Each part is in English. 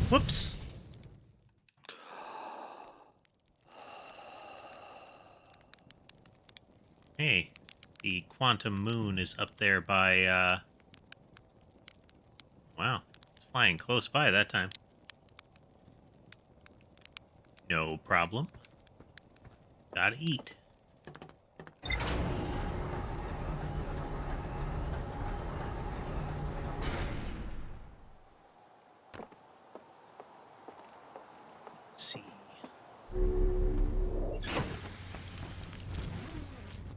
Whoops. Hey, the quantum moon is up there by, wow, it's flying close by that time. No problem. Gotta eat. Let's see.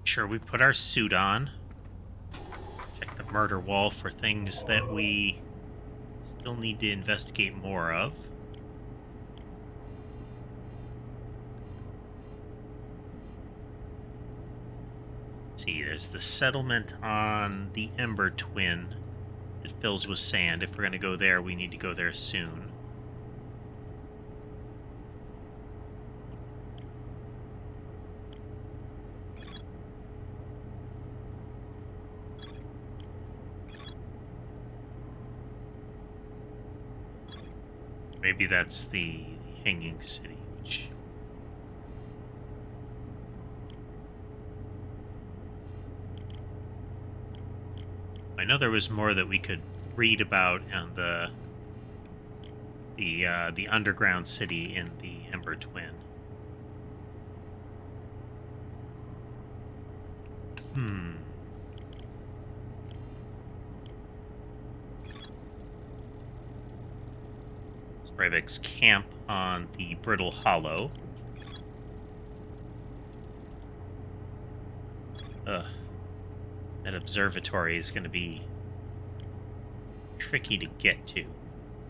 Sure, we put our suit on. Check the murder wall for things that we still need to investigate more of. Let's see, there's the settlement on the Ember Twin. It fills with sand. If we're going to go there, we need to go there soon. Maybe that's the Hanging City, which... I know there was more that we could read about on the underground city in the Ember Twin. Brevik's camp on the Brittle Hollow. Ugh. That observatory is going to be tricky to get to.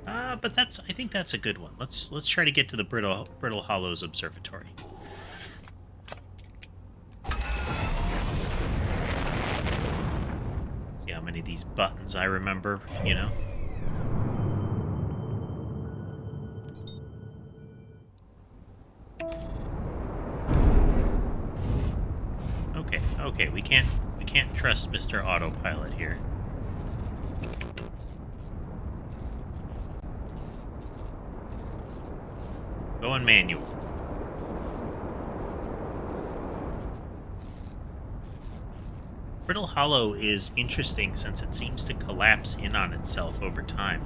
But I think that's a good one. Let's try to get to the Brittle Hollow's observatory. See how many of these buttons I remember, you know? Okay, we can't trust Mr. Autopilot here. Going manual. Brittle Hollow is interesting since it seems to collapse in on itself over time.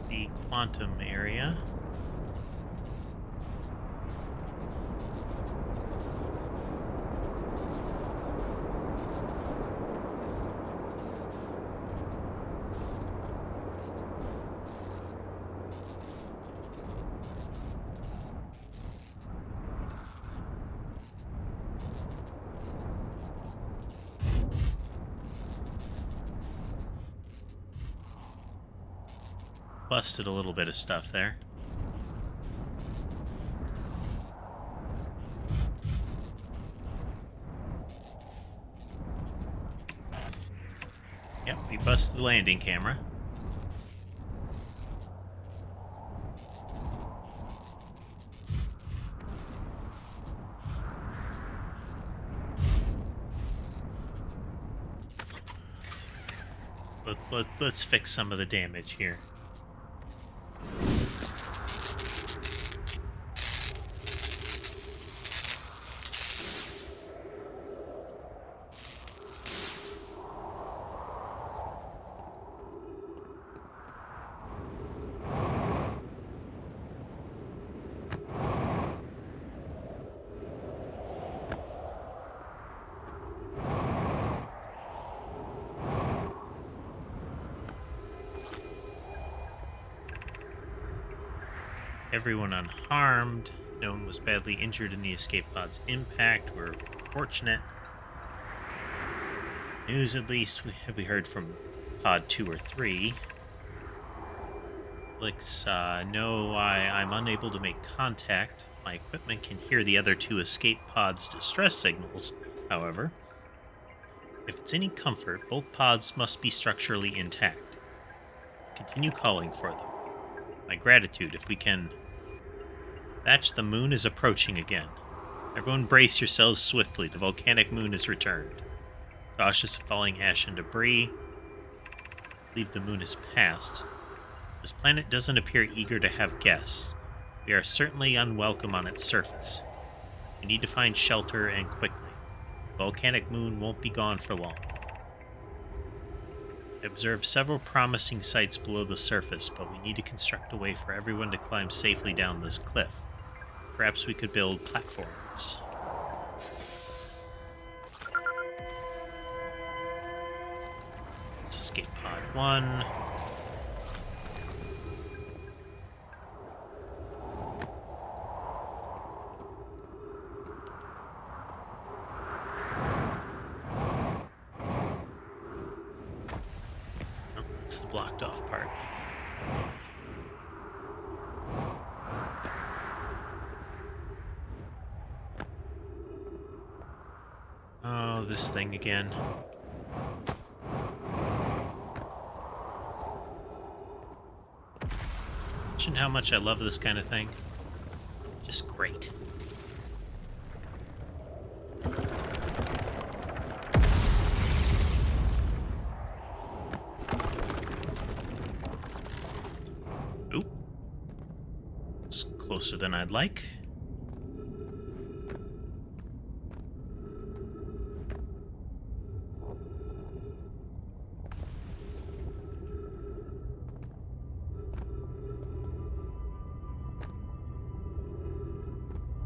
The quantum area. Busted a little bit of stuff there. Yep, we busted the landing camera. Let's fix some of the damage here. Everyone unharmed. No one was badly injured in the escape pod's impact. We're fortunate. News, at least. Have we heard from pod 2 or 3? Duplex, no, I'm unable to make contact. My equipment can hear the other two escape pods' distress signals, however. If it's any comfort, both pods must be structurally intact. Continue calling for them. My gratitude if we can. Thatch, the moon is approaching again. Everyone brace yourselves swiftly. The volcanic moon has returned. Cautious of falling ash and debris. I believe the moon has passed. This planet doesn't appear eager to have guests. We are certainly unwelcome on its surface. We need to find shelter and quickly. The volcanic moon won't be gone for long. I observed several promising sites below the surface, but we need to construct a way for everyone to climb safely down this cliff. Perhaps we could build platforms. Let's escape pod 1. Oh, that's the blocked off part. Oh, this thing again. Mention how much I love this kind of thing. Just great. Oop. It's closer than I'd like.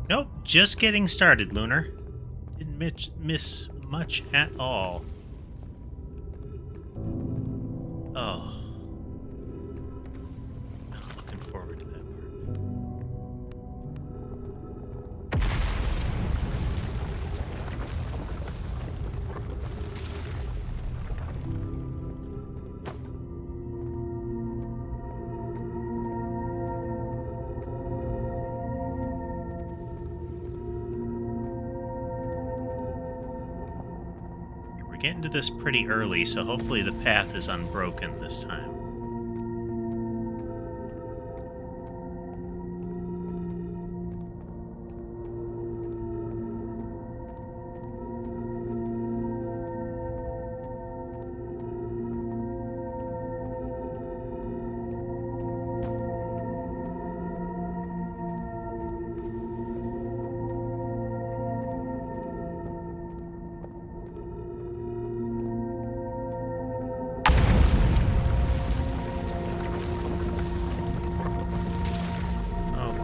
Nope, just getting started, Lunar. Didn't miss much at all. Oh. I'm looking forward to that part. Getting to this pretty early, so hopefully the path is unbroken this time.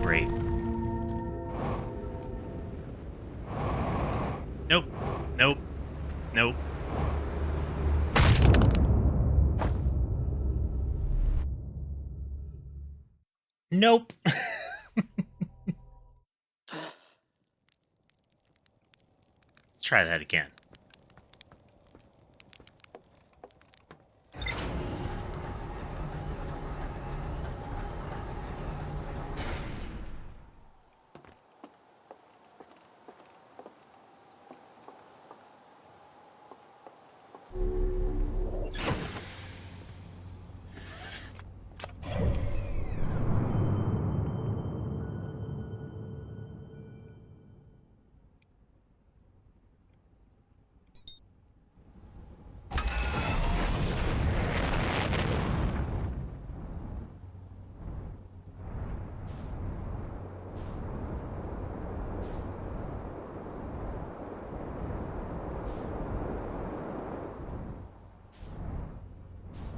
Great. Nope. Nope. Nope. Nope. Let's try that again.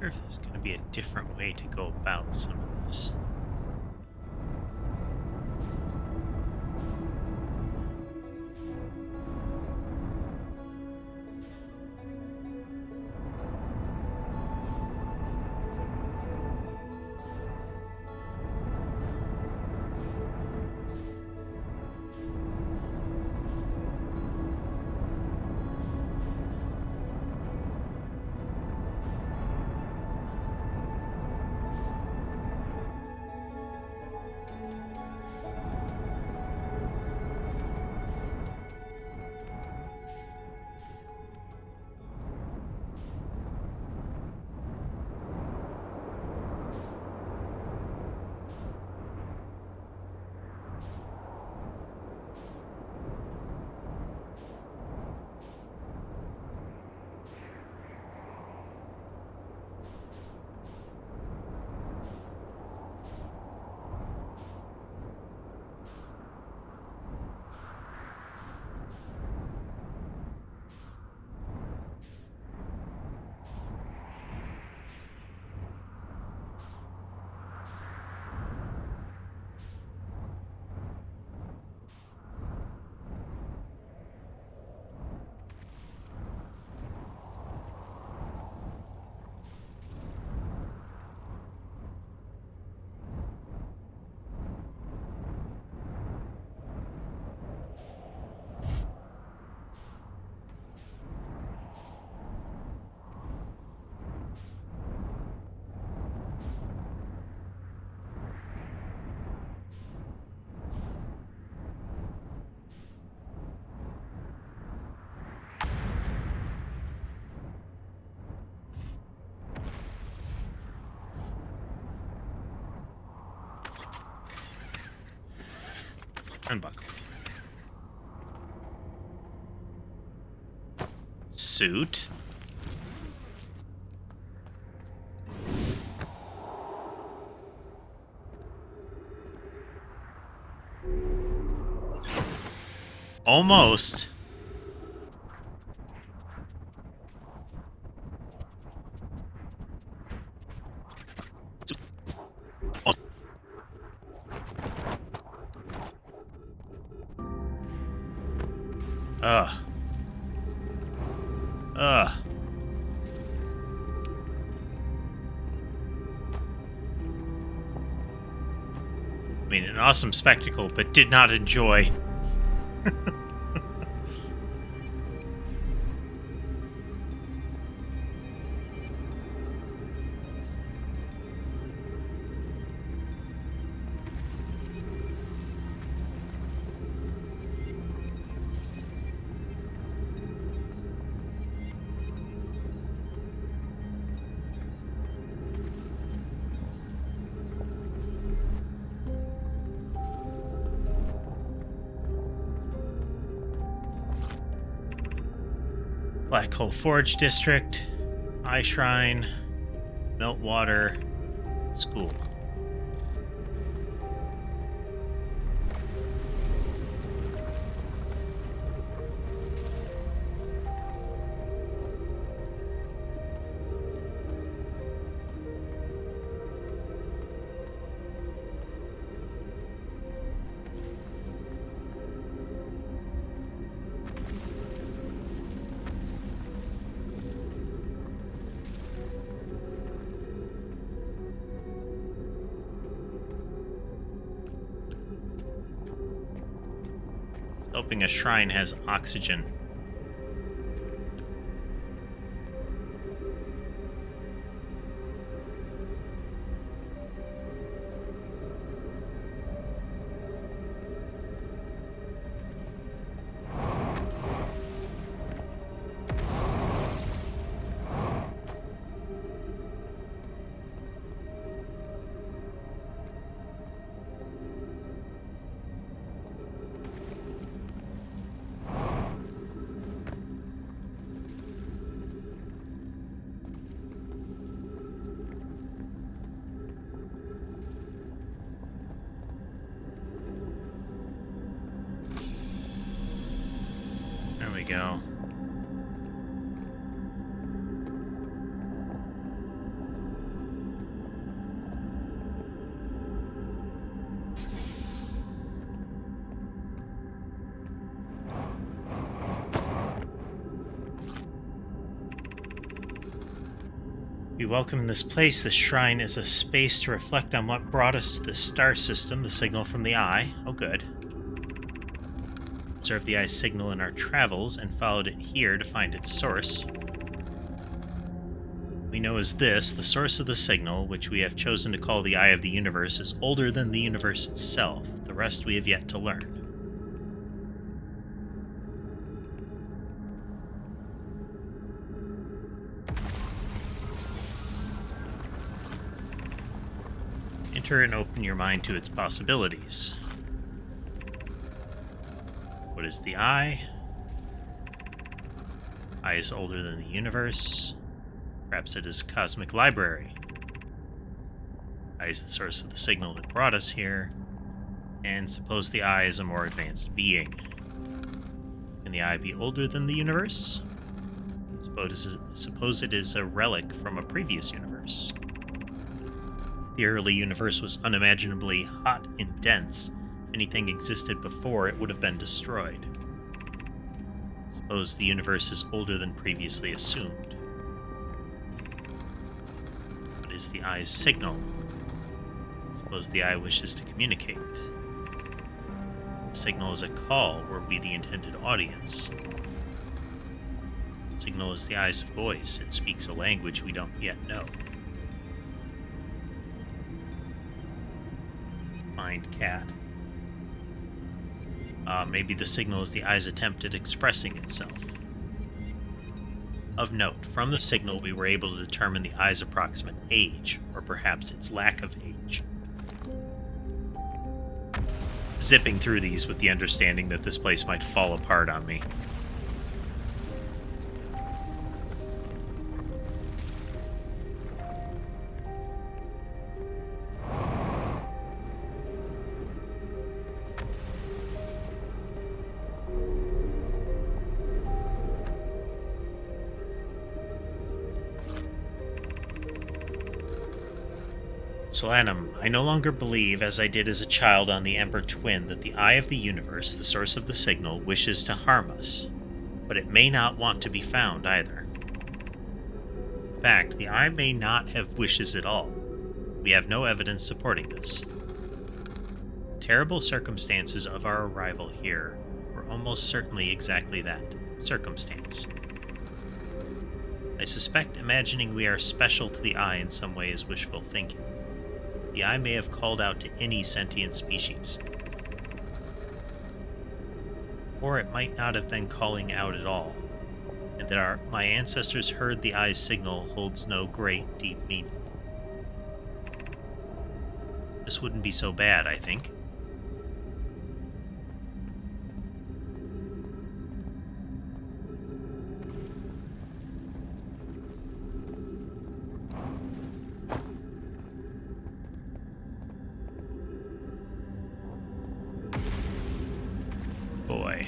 I wonder if there's going to be a different way to go about some of this. Unbuckle. Suit. Almost. Ugh. Ugh. I mean, an awesome spectacle, but did not enjoy. Black Hole Forge District, Eye Shrine, Meltwater, School. Hoping a shrine has oxygen. There we go. We welcome this place. This shrine is a space to reflect on what brought us to this star system, the signal from the eye. Oh, good. Observed the eye's signal in our travels and followed it here to find its source. We know as this, the source of the signal, which we have chosen to call the eye of the universe, is older than the universe itself. The rest we have yet to learn. Enter and open your mind to its possibilities. What is the eye? Eye is older than the universe. Perhaps it is a cosmic library. Eye is the source of the signal that brought us here. And suppose the eye is a more advanced being. Can the eye be older than the universe? Suppose it is a relic from a previous universe. The early universe was unimaginably hot and dense. If anything existed before, it would have been destroyed. Suppose the universe is older than previously assumed. What is the eye's signal? Suppose the eye wishes to communicate. The signal is a call. Were we the intended audience? The signal is the eye's voice. It speaks a language we don't yet know. Find cat. Maybe the signal is the eye's attempt at expressing itself. Of note, from the signal we were able to determine the eye's approximate age, or perhaps its lack of age. zipping through these with the understanding that this place might fall apart on me. Solanum, I no longer believe, as I did as a child on the Ember Twin, that the Eye of the Universe, the source of the signal, wishes to harm us. But it may not want to be found either. In fact, the Eye may not have wishes at all. We have no evidence supporting this. The terrible circumstances of our arrival here were almost certainly exactly that, circumstance. I suspect imagining we are special to the Eye in some way is wishful thinking. The Eye may have called out to any sentient species. Or it might not have been calling out at all, and that my ancestors heard the Eye's signal holds no great, deep meaning. This wouldn't be so bad, I think. Boy.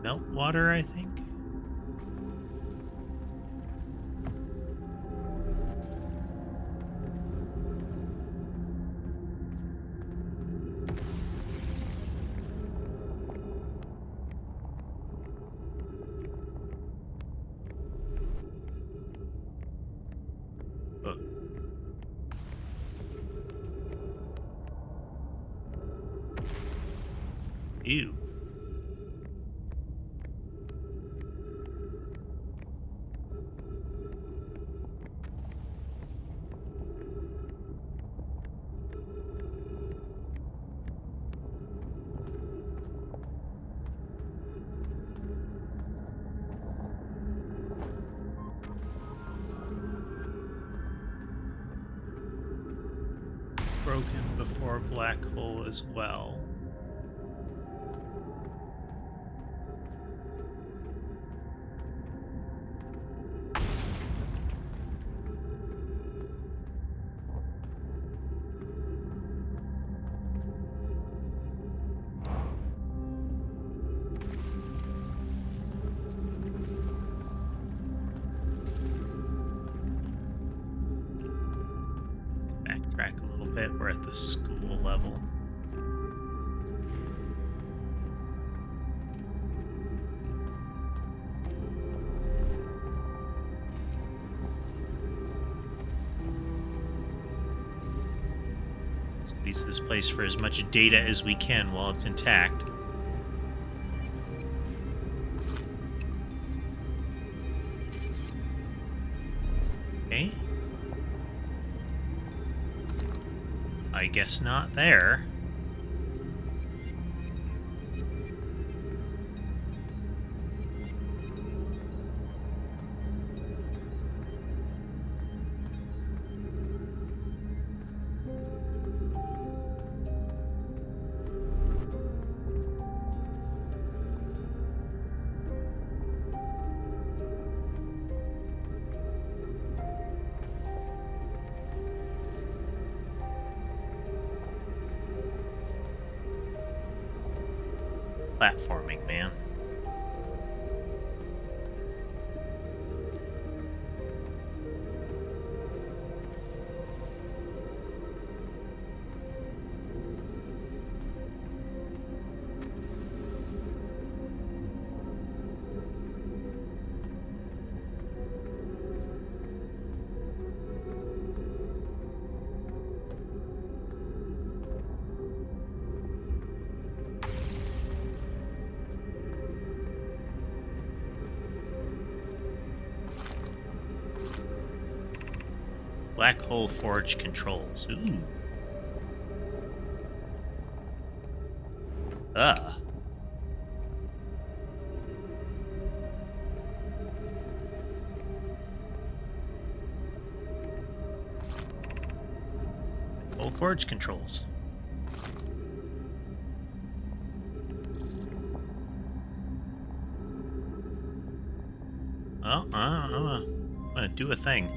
Meltwater, I think. Ew. Broken before black hole as well. Backtrack a little bit, we're at the school level. Squeeze this place for as much data as we can while it's intact. Okay. I guess not there. Platforming, man. Black hole forge controls. Ooh. Hole forge controls. Oh, I'm gonna do a thing.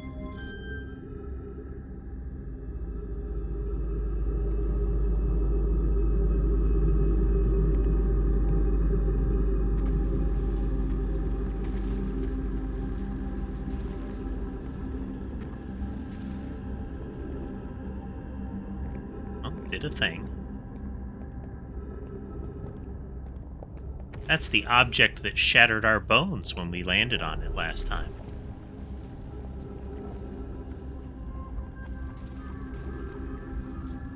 Oh, did a thing. That's the object that shattered our bones when we landed on it last time.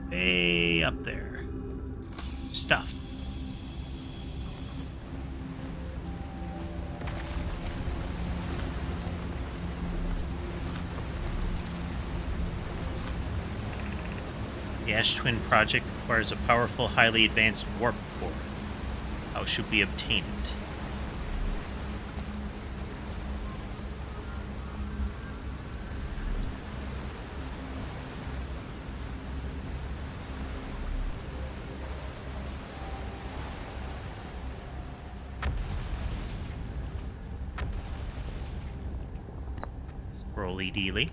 Way up there. Stuff. The Ash Twin project requires a powerful, highly advanced warp core. How should we obtain it? Squirrely dealy.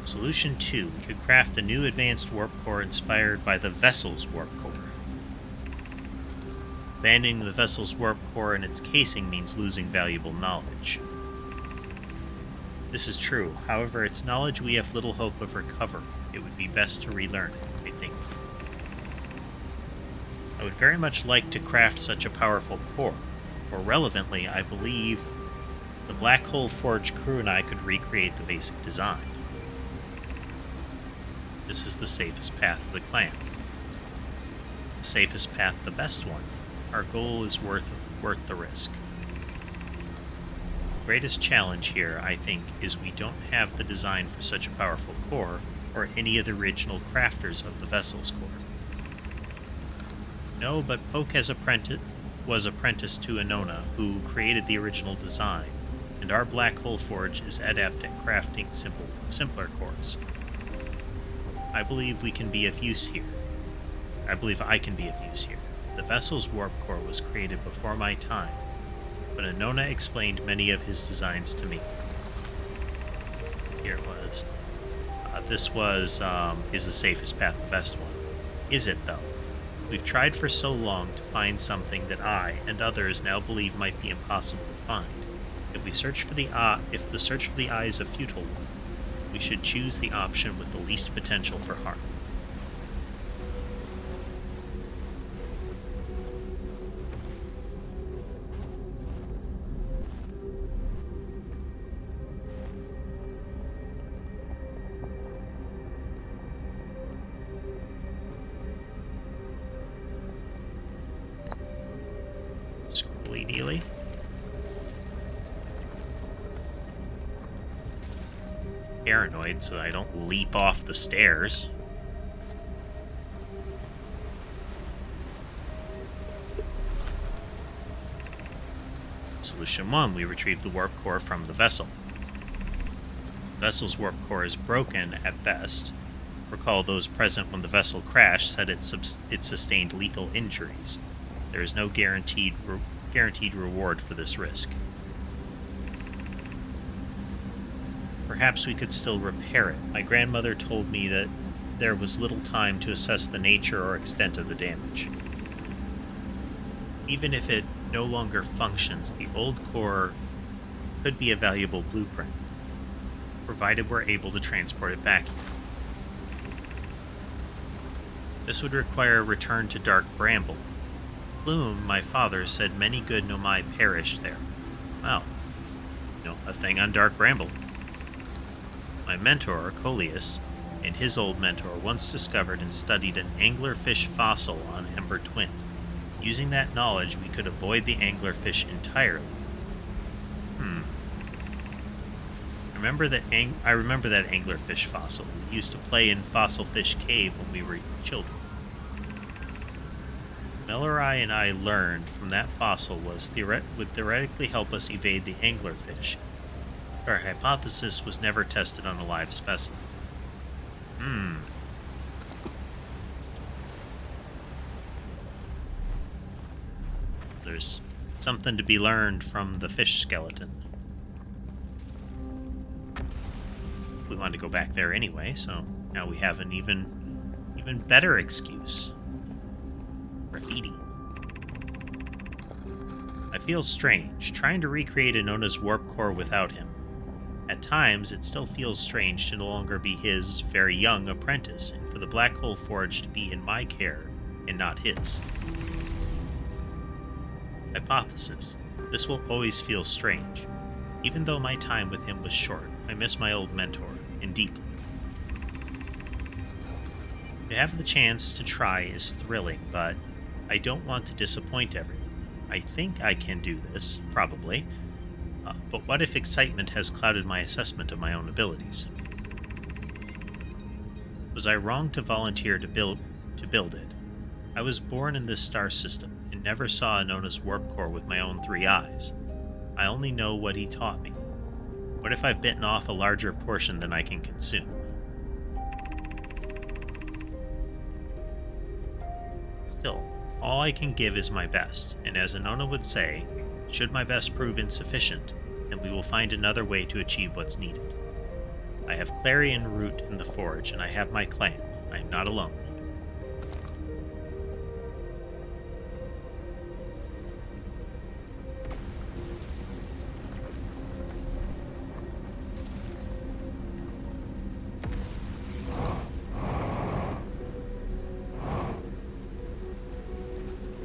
Solution 2. We could craft a new advanced warp core inspired by the vessel's warp core. Abandoning the vessel's warp core and its casing means losing valuable knowledge. This is true. However, it's knowledge we have little hope of recovering. It would be best to relearn it, I think. I would very much like to craft such a powerful core. More relevantly, I believe the Black Hole Forge crew and I could recreate the basic design. This is the safest path for the clan. The safest path, the best one. Our goal is worth the risk. The greatest challenge here, I think, is we don't have the design for such a powerful core, or any of the original crafters of the vessel's core. No, but Poke was apprenticed to Anona, who created the original design, and our Black Hole Forge is adept at crafting simpler cores. I believe we can be of use here. I believe I can be of use here. The vessel's warp core was created before my time, but Anona explained many of his designs to me. Here it was. This was, is the safest path the best one? Is it, though? We've tried for so long to find something that I and others now believe might be impossible to find. If the search for the eye is a futile one, we should choose the option with the least potential for harm. Squirrely dealy. Paranoid so I don't leap off the stairs. Solution 1. We retrieve the warp core from the vessel. The vessel's warp core is broken at best. Recall those present when the vessel crashed said it sustained lethal injuries. There is no guaranteed reward for this risk. Perhaps we could still repair it. My grandmother told me that there was little time to assess the nature or extent of the damage. Even if it no longer functions, the old core could be a valuable blueprint, provided we're able to transport it back here. This would require a return to Dark Bramble. Bloom, my father, said many good Nomai perished there. Well, a thing on Dark Bramble. My mentor, Coleus, and his old mentor once discovered and studied an anglerfish fossil on Ember Twin. Using that knowledge, we could avoid the anglerfish entirely. I remember that anglerfish fossil. We used to play in Fossil Fish Cave when we were children. Mellorai and I learned from that fossil would theoretically help us evade the anglerfish. Our hypothesis was never tested on a live specimen. There's something to be learned from the fish skeleton. We wanted to go back there anyway, so now we have an even better excuse. Graffiti. I feel strange, trying to recreate Anona's warp core without him. At times, it still feels strange to no longer be his very young apprentice, and for the Black Hole Forge to be in my care and not his. Hypothesis. This will always feel strange. Even though my time with him was short, I miss my old mentor, and deeply. To have the chance to try is thrilling, but I don't want to disappoint everyone. I think I can do this, probably, but what if excitement has clouded my assessment of my own abilities? Was I wrong to volunteer to build it? I was born in this star system and never saw Anona's warp core with my own 3 eyes. I only know what he taught me. What if I've bitten off a larger portion than I can consume? Still, all I can give is my best, and as Anona would say, should my best prove insufficient, then we will find another way to achieve what's needed. I have Clarion Root in the Forge, and I have my clan. I am not alone.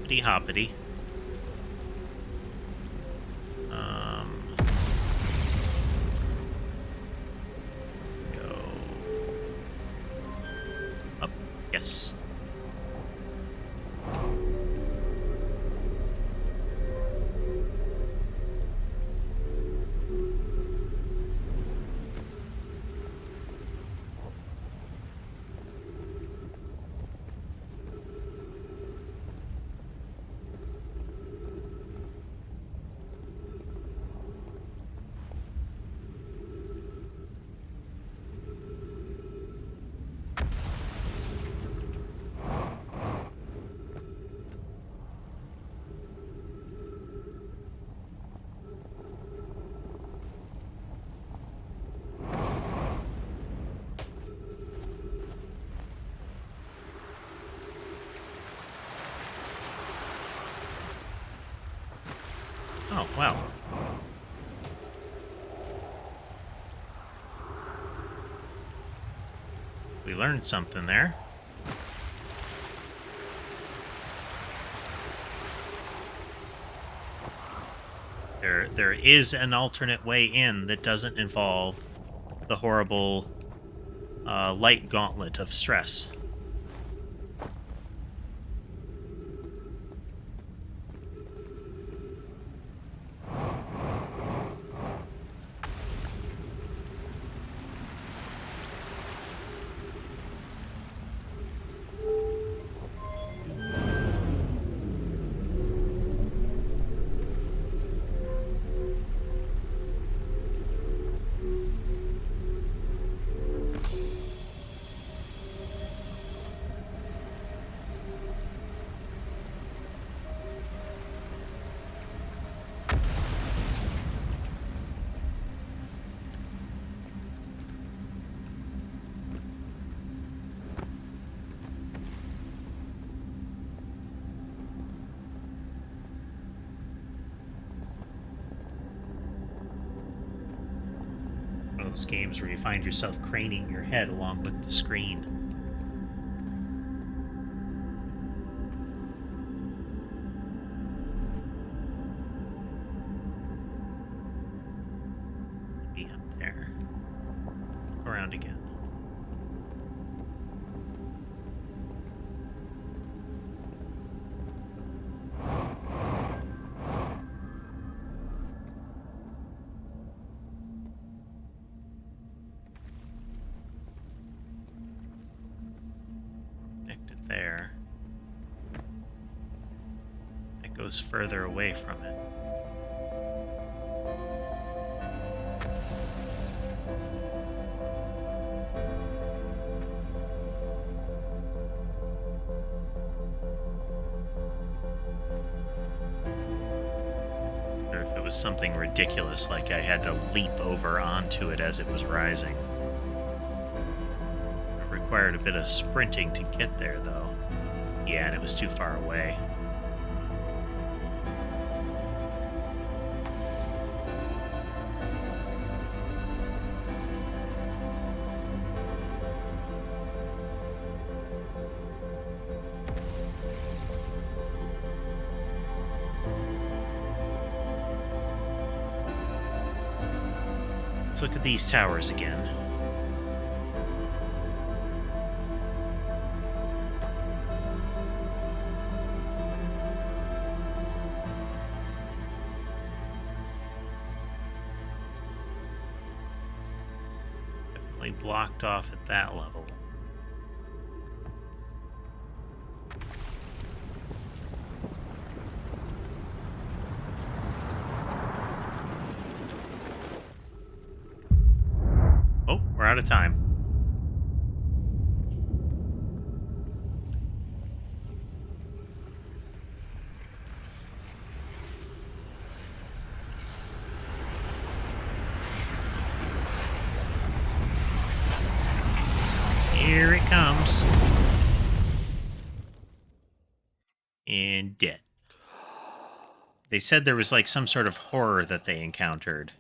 Hoppity hoppity. Go up. Yes. Oh, wow. We learned something there. There is an alternate way in that doesn't involve the horrible light gauntlet of stress. Those games where you find yourself craning your head along with the screen. Be up there. Go around again. there. It goes further away from it. Or if it was something ridiculous, like I had to leap over onto it as it was rising. It required a bit of sprinting to get there, though. Yeah, and it was too far away. Let's look at these towers again. Definitely blocked off at that level. Oh, we're out of time. Here it comes. And dead. They said there was like some sort of horror that they encountered.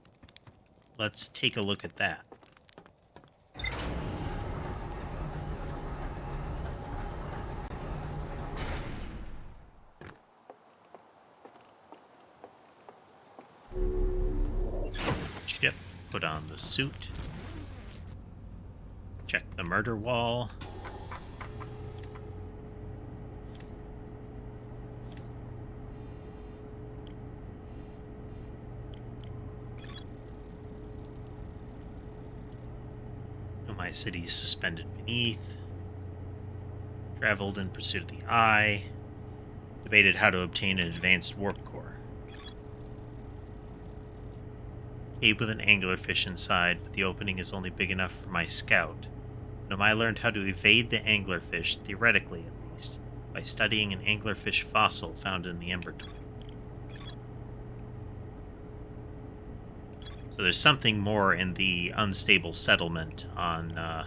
Let's take a look at that. Ship, put on the suit. Check the murder wall. My city's suspended beneath. Traveled in pursuit of the eye. Debated how to obtain an advanced warp core. Cave with an anglerfish inside, but the opening is only big enough for my scout. I learned how to evade the anglerfish, theoretically at least, by studying an anglerfish fossil found in the Ember Twin. So there's something more in the unstable settlement on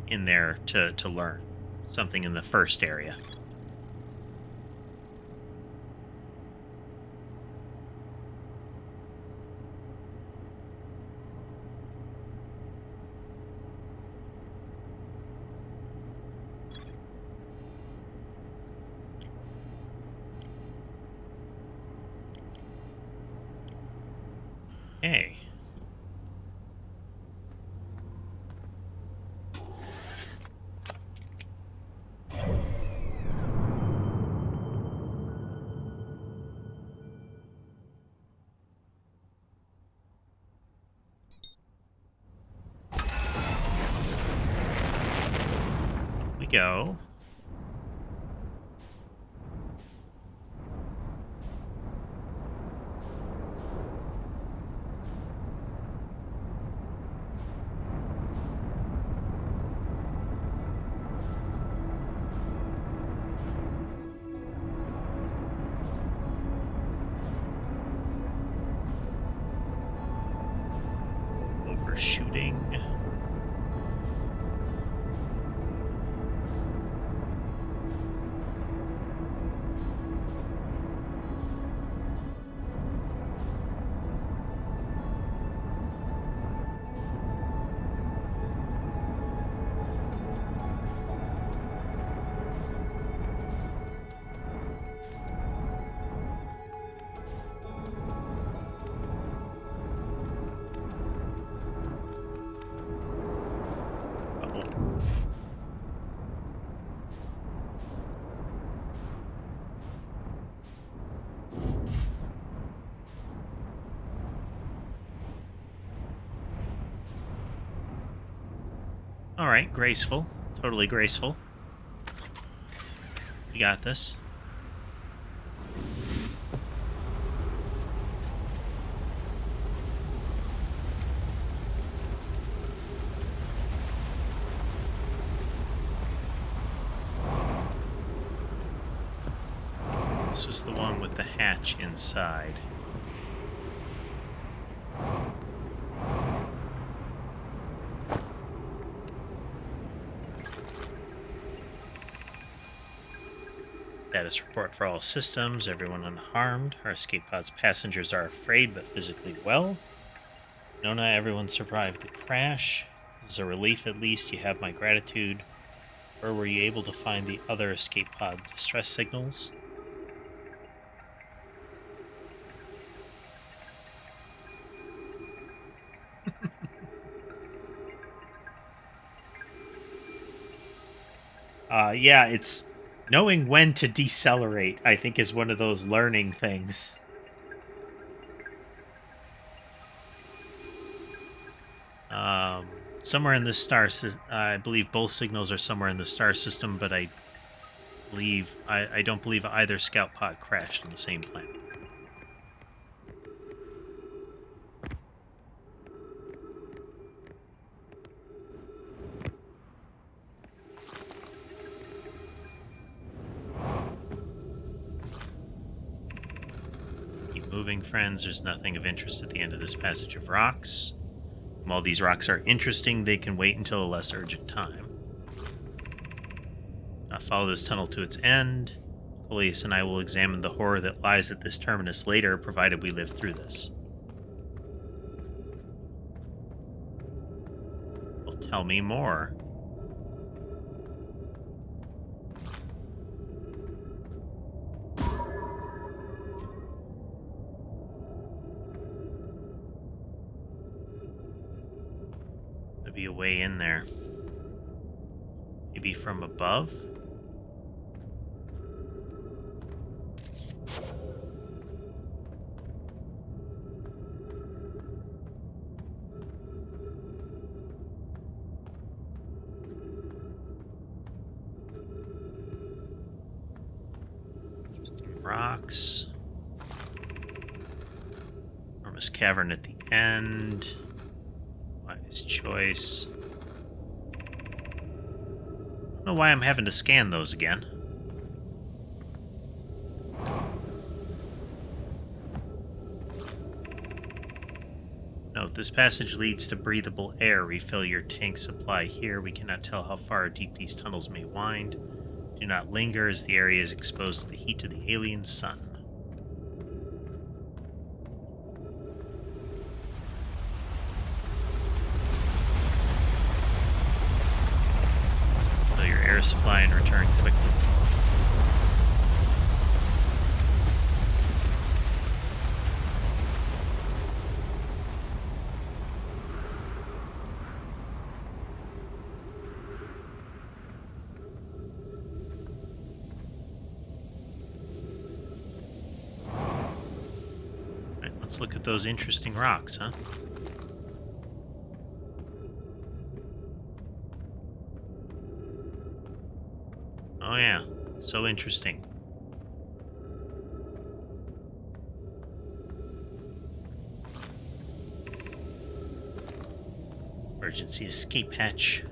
in there to learn. Something in the first area. Hey. We go. Overshooting. All right, graceful. Totally graceful. We got this. This was the one with the hatch inside. Status report for all systems. Everyone unharmed. Our escape pod's passengers are afraid but physically well. Nona, everyone survived the crash. This is a relief at least. You have my gratitude. Where were you able to find the other escape pod distress signals? Yeah, it's knowing when to decelerate, I think, is one of those learning things. Somewhere in the star I believe both signals are somewhere in the star system, but I don't believe either scout pod crashed on the same planet. Keep moving, friends. There's nothing of interest at the end of this passage of rocks. While these rocks are interesting, they can wait until a less urgent time. Now follow this tunnel to its end. Coleus and I will examine the horror that lies at this terminus later, provided we live through this. Well, tell me more. There'll be a way in there. Maybe from above? Rocks. Enormous cavern at the end. Wise choice. I don't know why I'm having to scan those again. Note, this passage leads to breathable air. Refill your tank supply here. We cannot tell how far deep these tunnels may wind. Do not linger as the area is exposed to the heat of the alien sun. Fill your air supply and return quickly. Let's look at those interesting rocks, huh? Oh yeah, so interesting. Emergency escape hatch.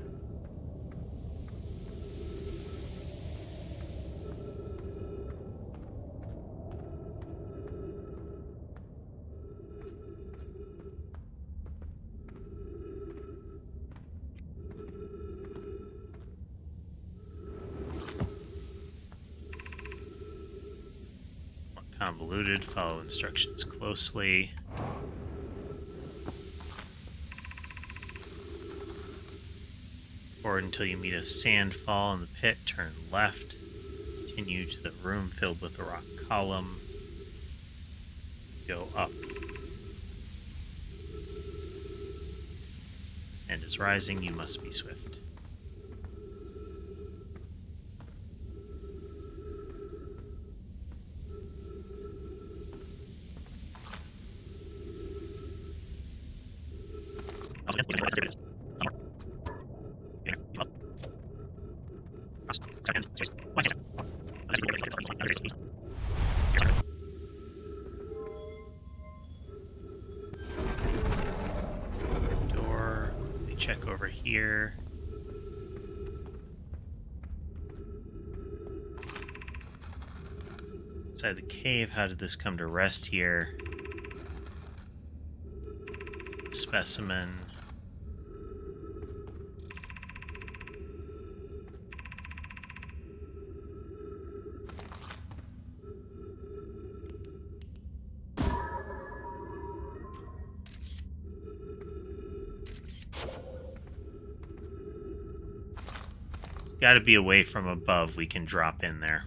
Convoluted, follow instructions closely. Forward until you meet a sand fall in the pit, turn left. Continue to the room filled with the rock column. Go up. And is rising, you must be swift. check over here. Inside the cave, how did this come to rest here? Specimen. Got to be away from above. We can drop in there.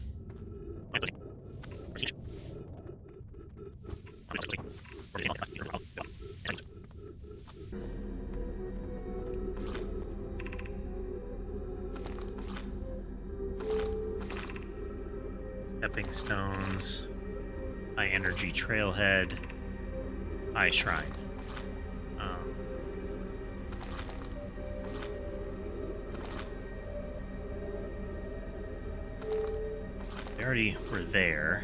Stepping stones. High energy trailhead. High shrine. They already were there.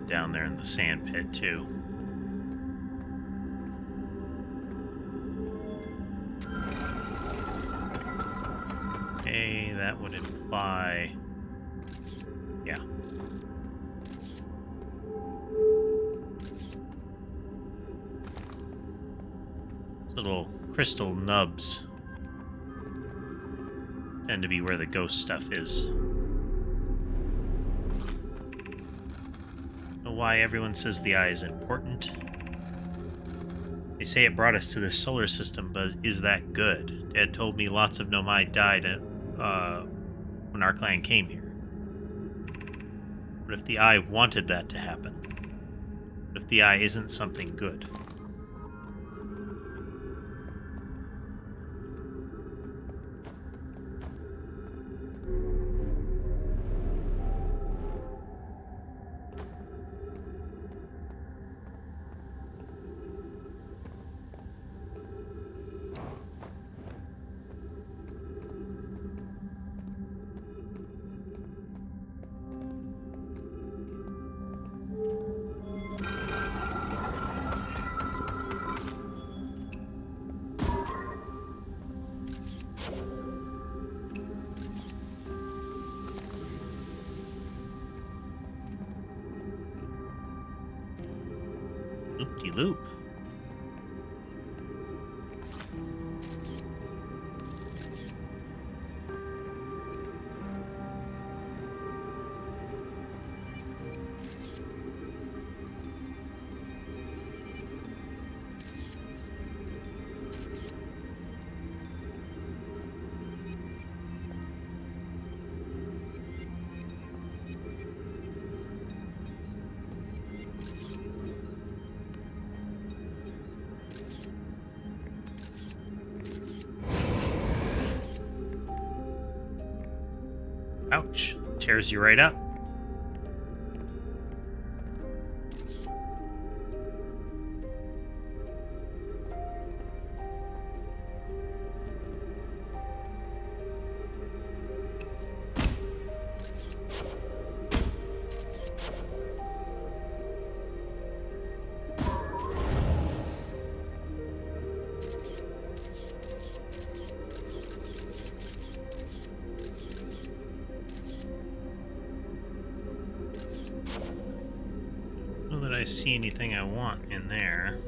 Down there in the sand pit, too. Okay, that would imply... yeah. Little crystal nubs tend to be where the ghost stuff is. Why everyone says the eye is important. They say it brought us to this solar system, but is that good? Dad told me lots of Nomai died when our clan came here. What if the eye wanted that to happen? What if the eye isn't something good? Loop-de-loop. Ouch. Tears you right up. I see anything I want in there.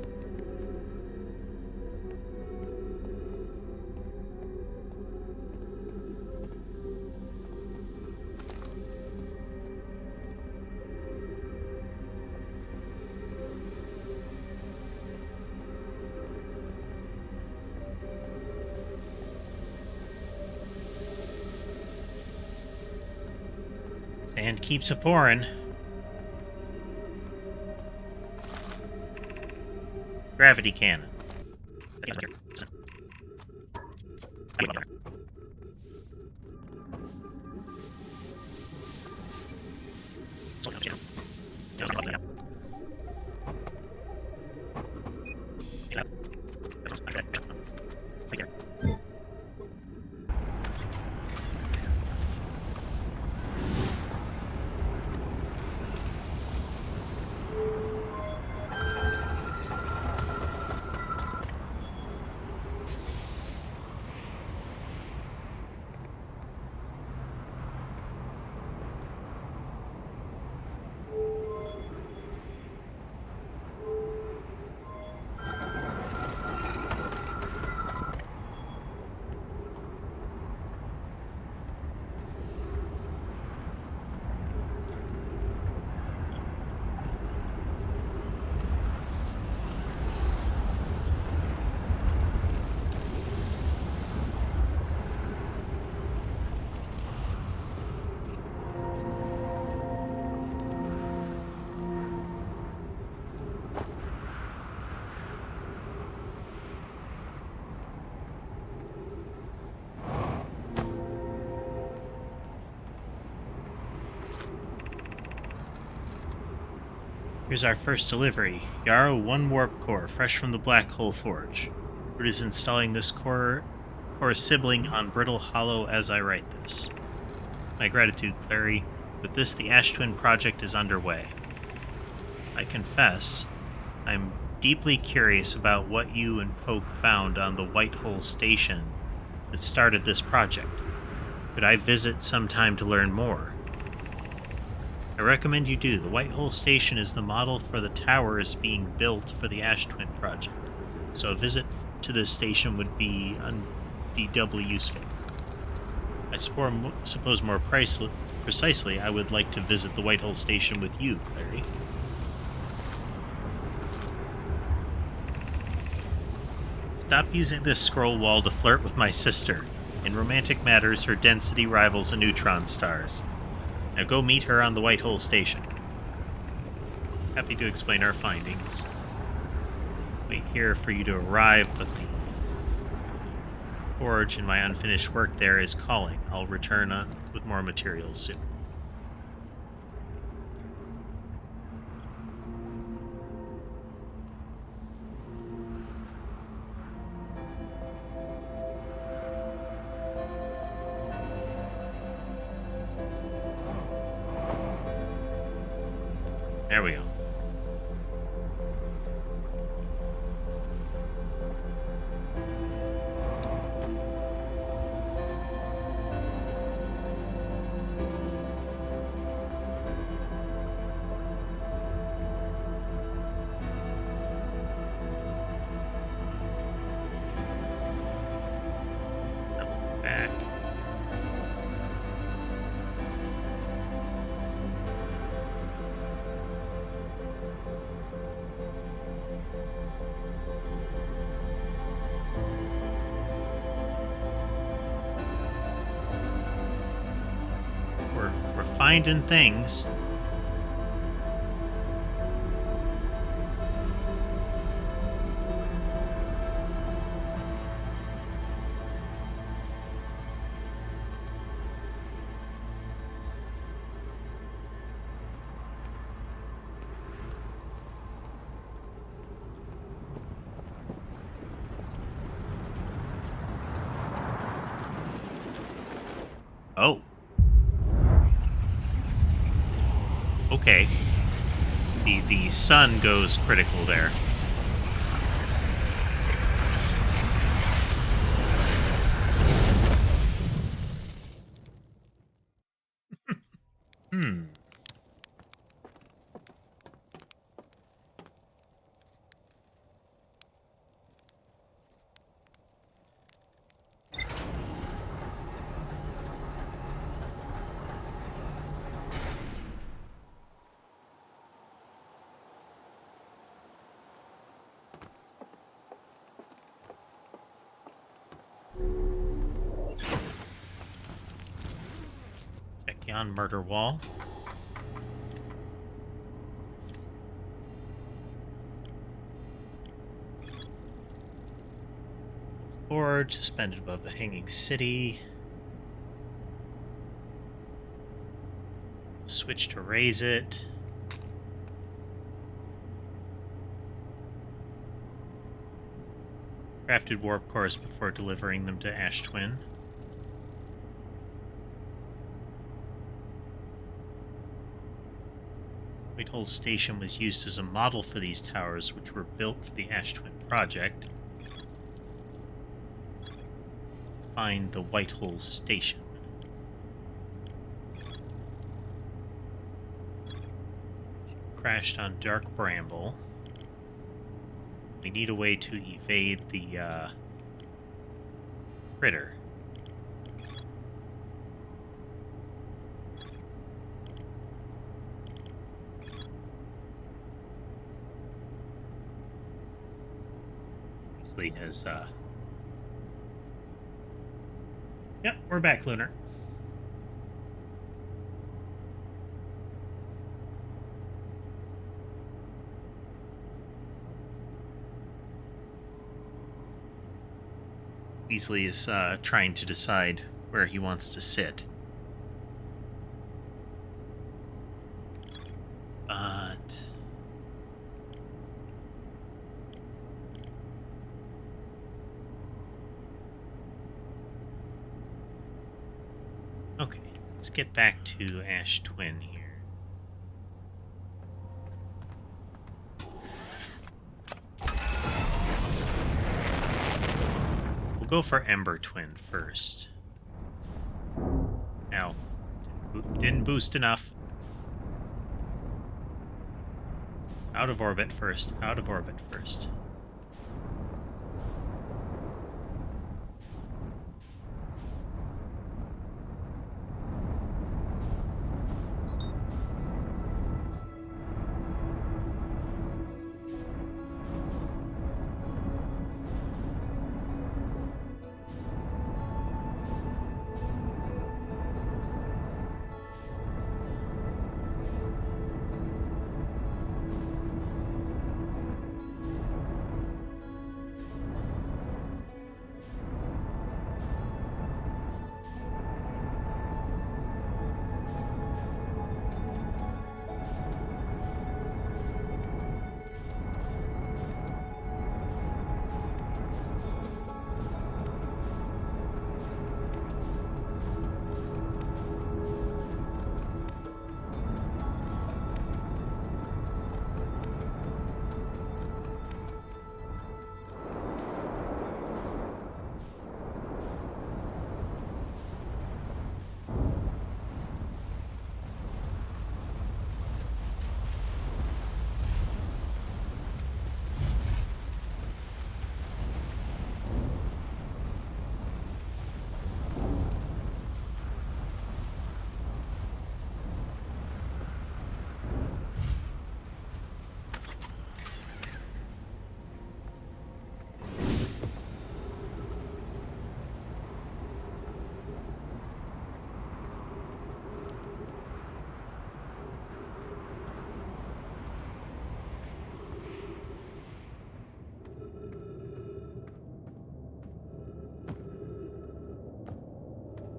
Sand keeps a-pouring. Gravity cannon. Here's our first delivery. Yarrow 1 warp core, fresh from the Black Hole Forge. Root is installing this core sibling on Brittle Hollow as I write this. My gratitude, Clary. With this, the Ash Twin project is underway. I confess, I'm deeply curious about what you and Poke found on the White Hole Station that started this project. Could I visit sometime to learn more? I recommend you do. The White Hole Station is the model for the towers being built for the Ash Twin project, so a visit to this station would be doubly useful. I suppose more precisely, I would like to visit the White Hole Station with you, Clary. Stop using this scroll wall to flirt with my sister. In romantic matters, her density rivals a neutron star's. Now go meet her on the White Hole Station. Happy to explain our findings. Wait here for you to arrive, but the forge and my unfinished work there is calling. I'll return with more materials soon. There we go. Back. We're finding things. Oh. Okay. The sun goes critical there. Hmm. Yon murder wall. forge suspended above the hanging city. Switch to raise it. Crafted warp cores before delivering them to Ash Twin. Whitehole Station was used as a model for these towers, which were built for the Ash Twin project. Find the Whitehole Station. Crashed on Dark Bramble. We need a way to evade the critter. Weasley has Yep, we're back, Lunar. Weasley is trying to decide where he wants to sit. But okay, let's get back to Ash Twin here. Go for Ember Twin first. Ow. Didn't boost enough. Out of orbit first. Out of orbit first.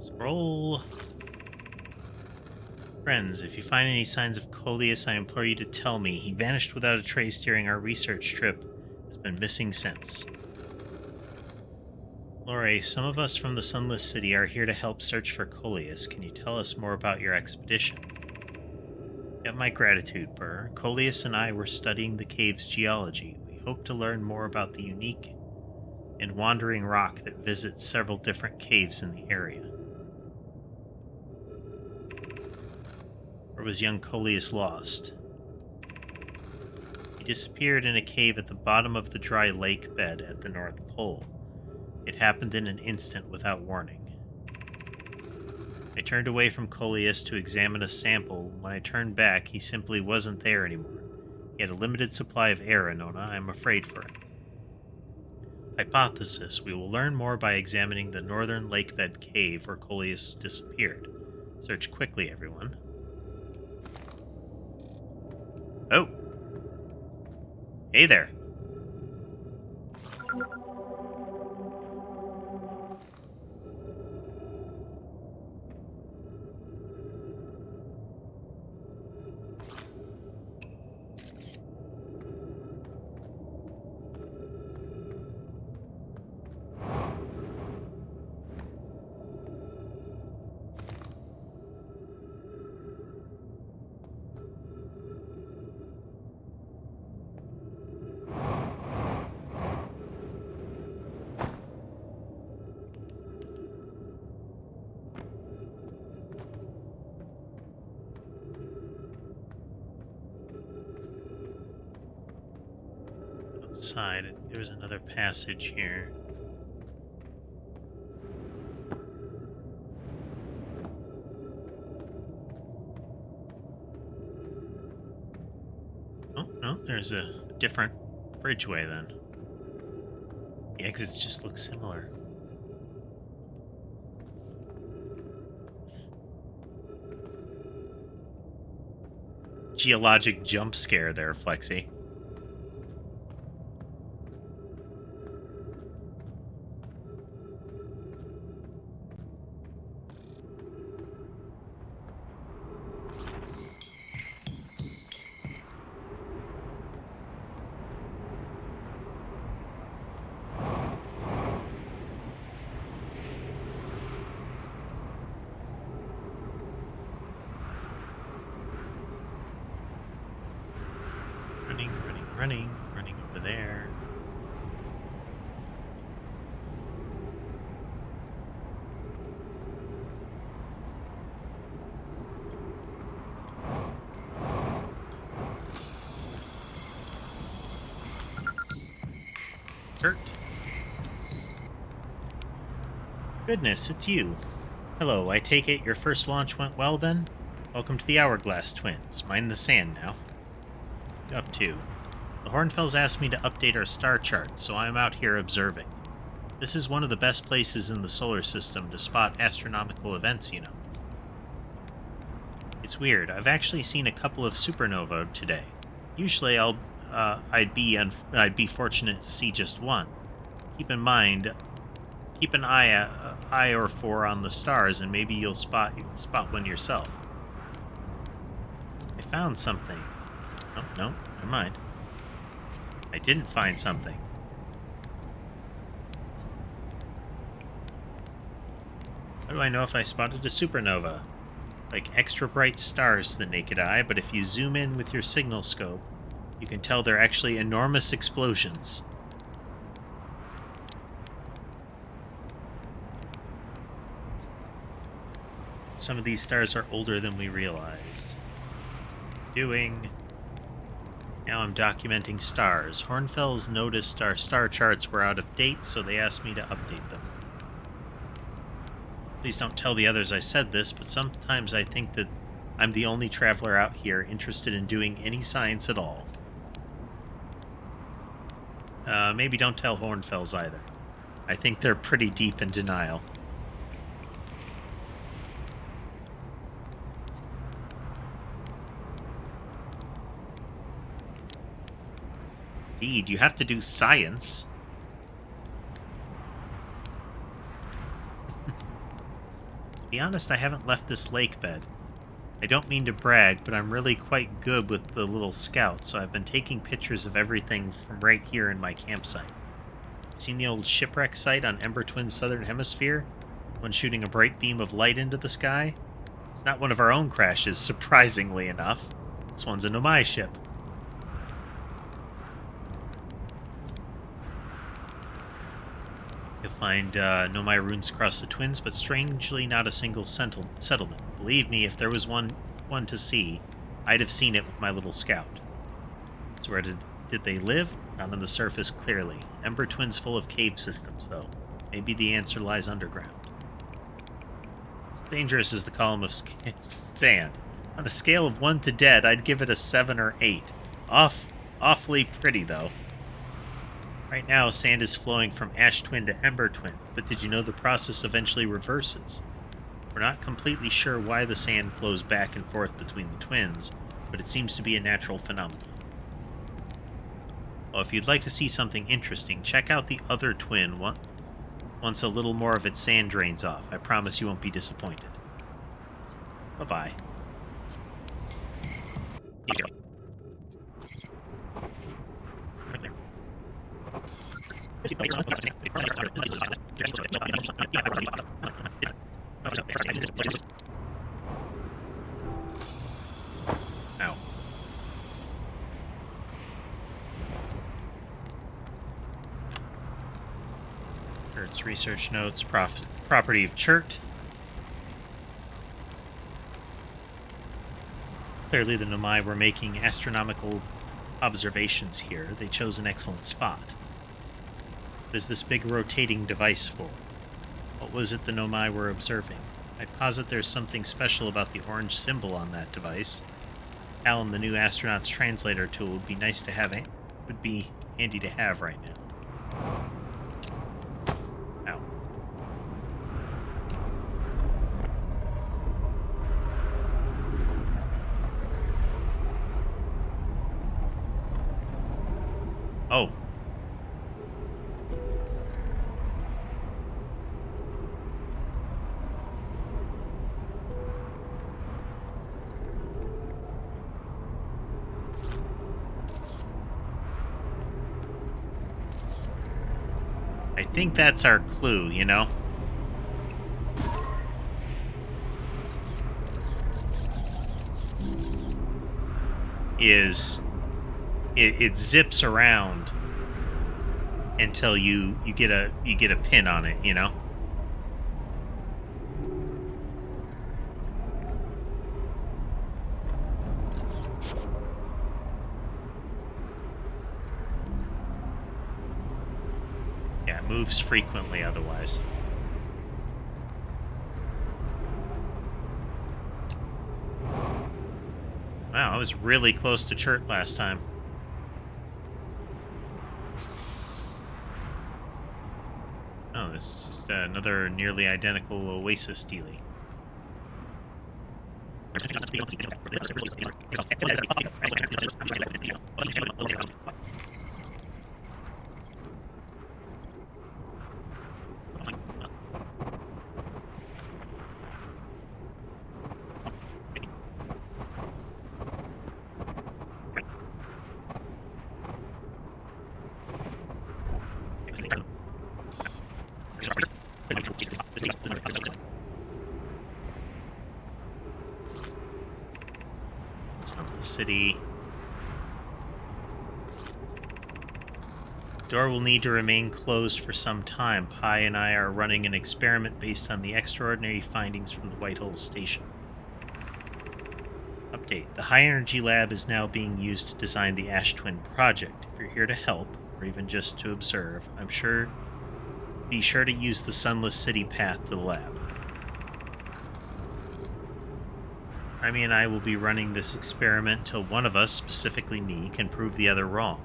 Scroll. Friends, if you find any signs of Coleus, I implore you to tell me. He vanished without a trace during our research trip. Has been missing since. Lore, some of us from the Sunless City are here to help search for Coleus. Can you tell us more about your expedition? You have my gratitude, Burr. Coleus and I were studying the cave's geology. We hope to learn more about the unique and wandering rock that visits several different caves in the area. Where was young Coleus lost? He disappeared in a cave at the bottom of the dry lake bed at the North Pole. It happened in an instant without warning. I turned away from Coleus to examine a sample. When I turned back, he simply wasn't there anymore. He had a limited supply of air, Anona. I'm afraid for him. Hypothesis. We will learn more by examining the northern lakebed cave where Coleus disappeared. Search quickly, everyone. Oh! Hey there! outside. I think there was another passage here. Oh, no, there's a different bridgeway then. The exits just look similar. Geologic jump scare there, Flexi. Running over there. Kurt. Goodness, it's you. Hello, I take it your first launch went well then? Welcome to the Hourglass Twins. Mind the sand now. Up to. The Hornfells asked me to update our star chart, so I'm out here observing. This is one of the best places in the solar system to spot astronomical events, you know. It's weird. I've actually seen a couple of supernovae today. Usually I'd be fortunate to see just one. Keep an eye or four on the stars, and maybe you'll spot one yourself. I found something. Oh, no, never mind. I didn't find something. How do I know if I spotted a supernova? Like extra bright stars to the naked eye, but if you zoom in with your signal scope, you can tell they're actually enormous explosions. Some of these stars are older than we realized. Now I'm documenting stars. Hornfells noticed our star charts were out of date, so they asked me to update them. Please don't tell the others I said this, but sometimes I think that I'm the only traveler out here interested in doing any science at all. Maybe don't tell Hornfells either. I think they're pretty deep in denial. Indeed, you have to do science. To be honest, I haven't left this lake bed. I don't mean to brag, but I'm really quite good with the little scout, so I've been taking pictures of everything from right here in my campsite. Seen the old shipwreck site on Ember Twin's southern hemisphere? One shooting a bright beam of light into the sky? It's not one of our own crashes, surprisingly enough. This one's a Nomai ship. You'll find Nomai runes across the Twins, but strangely not a single settlement. Believe me, if there was one to see, I'd have seen it with my little scout. So where did they live? Not on the surface, clearly. Ember Twin's full of cave systems, though. Maybe the answer lies underground. Dangerous is the column of sand. On a scale of 1 to dead, I'd give it a 7 or 8. Awfully pretty, though. Right now, sand is flowing from Ash Twin to Ember Twin, but did you know the process eventually reverses? We're not completely sure why the sand flows back and forth between the twins, but it seems to be a natural phenomenon. Well, if you'd like to see something interesting, check out the other twin once a little more of its sand drains off. I promise you won't be disappointed. Bye-bye. Ow. Kurt's research notes, property of Chert. Clearly the Nomai were making astronomical observations here, they chose an excellent spot. What is this big rotating device for? What was it the Nomai were observing? I posit there's something special about the orange symbol on that device. Alan, the new astronaut's translator tool would be nice to have. Would be handy to have right now. Ow. Oh. I think that's our clue, you know? It zips around until you get a pin on it, you know? Yeah, it moves frequently otherwise. Wow, I was really close to Chert last time. Oh, this is just another nearly identical Oasis dealie. City. Door will need to remain closed for some time. Pi and I are running an experiment based on the extraordinary findings from the Whitehall station. Update. The High Energy Lab is now being used to design the Ash Twin project. If you're here to help, or even just to observe, be sure to use the Sunless City path to the lab. Remy and I will be running this experiment till one of us, specifically me, can prove the other wrong.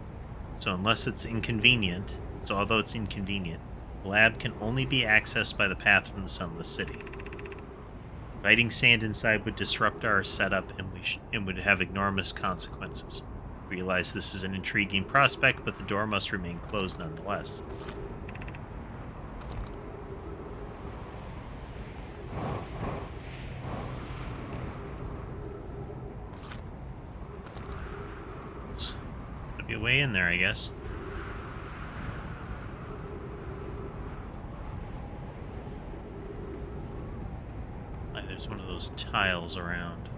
So although it's inconvenient, the lab can only be accessed by the path from the Sunless City. Inviting sand inside would disrupt our setup and would have enormous consequences. Realize this is an intriguing prospect, but the door must remain closed nonetheless. Be a way in there, I guess. Like there's one of those tiles around.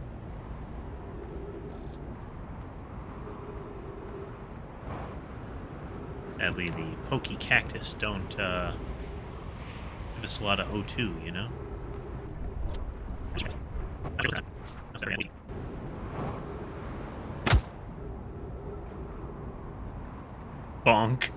Sadly, the pokey cactus don't give us a lot of O2, you know? Bonk.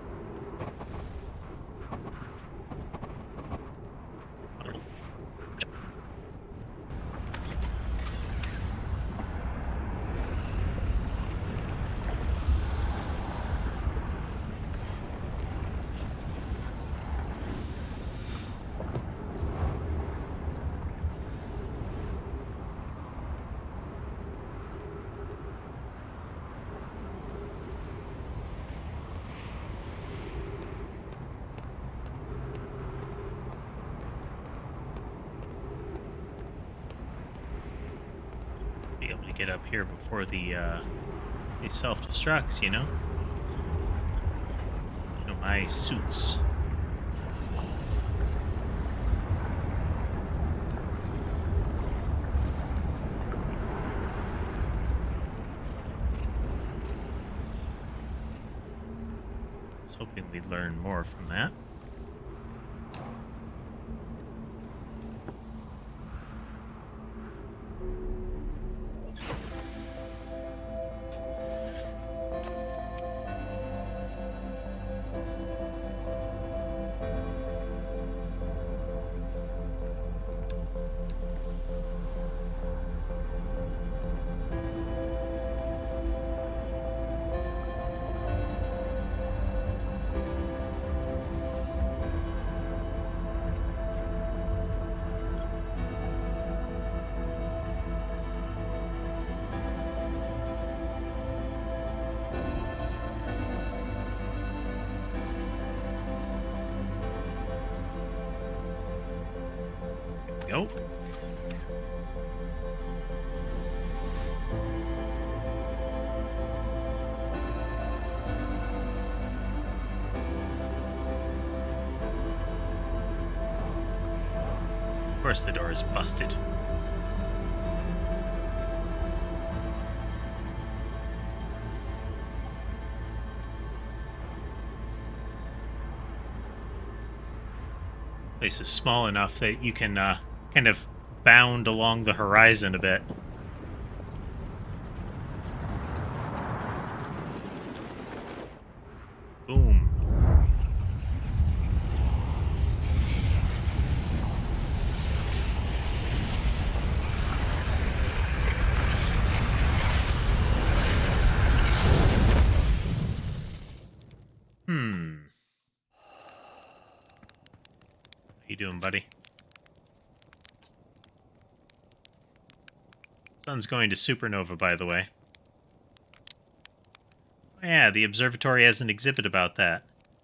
Get up here before the it self-destructs, you know? You know, my suits. I was hoping we'd learn more from that. go. Of course the door is busted. Place is small enough that you can kind of bound along the horizon a bit. Boom. How you doing, buddy? Sun's going to supernova, by the way. Oh, yeah, the observatory has an exhibit about that.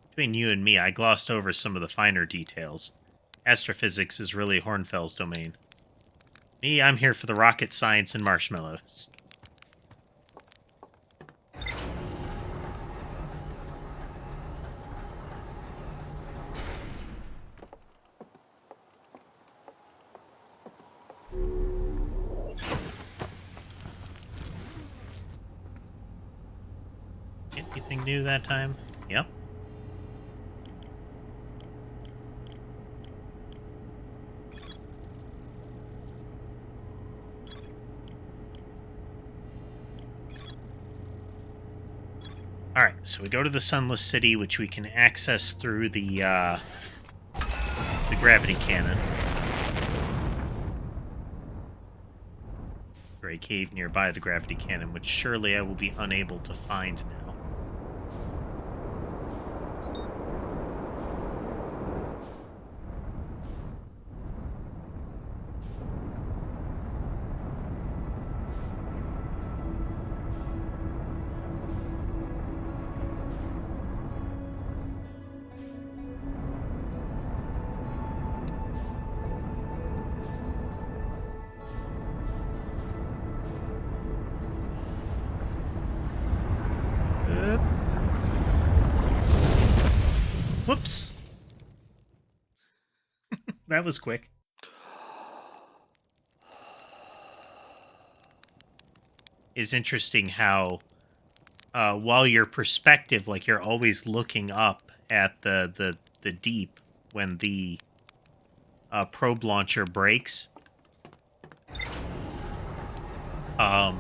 Between you and me, I glossed over some of the finer details. Astrophysics is really Hornfell's domain. Me, I'm here for the rocket science and marshmallows. Anything new that time? Yep. Alright, so we go to the Sunless City, which we can access through the gravity cannon. Or a cave nearby the gravity cannon, which surely I will be unable to find now. Whoops. That was quick. It's interesting how, while your perspective, like you're always looking up at the deep when the probe launcher breaks, the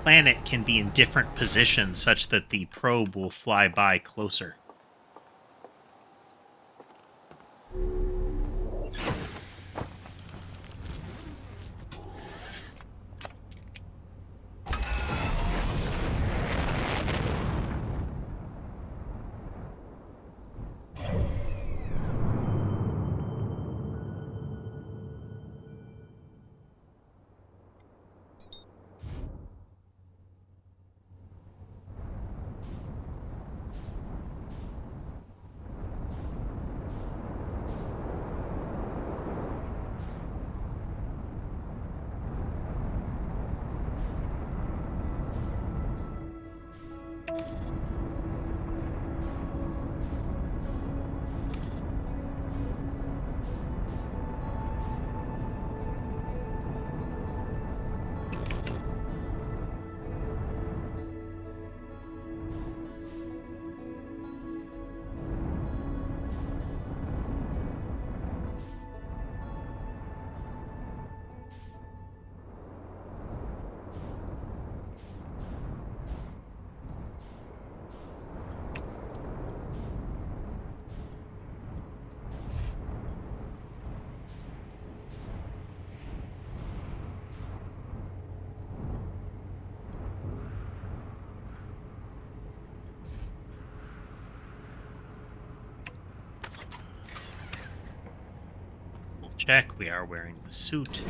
planet can be in different positions such that the probe will fly by closer. Check, we are wearing the suit.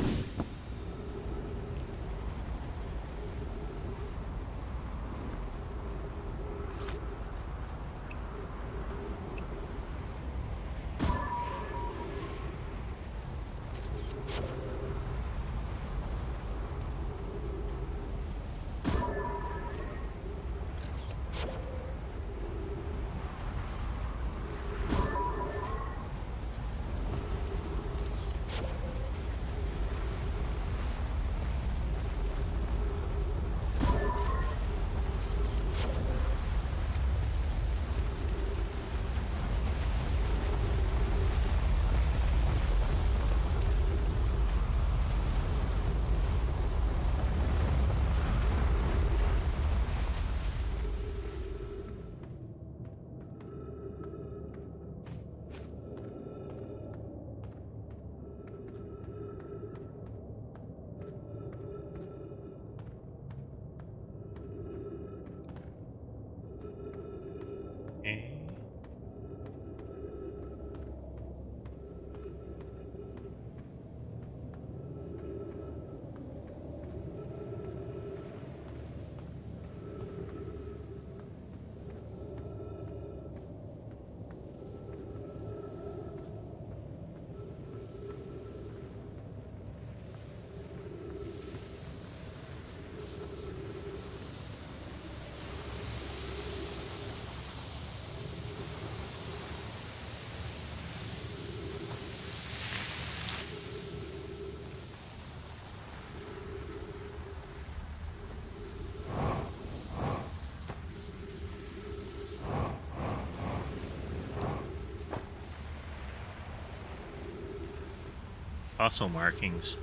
fossil markings.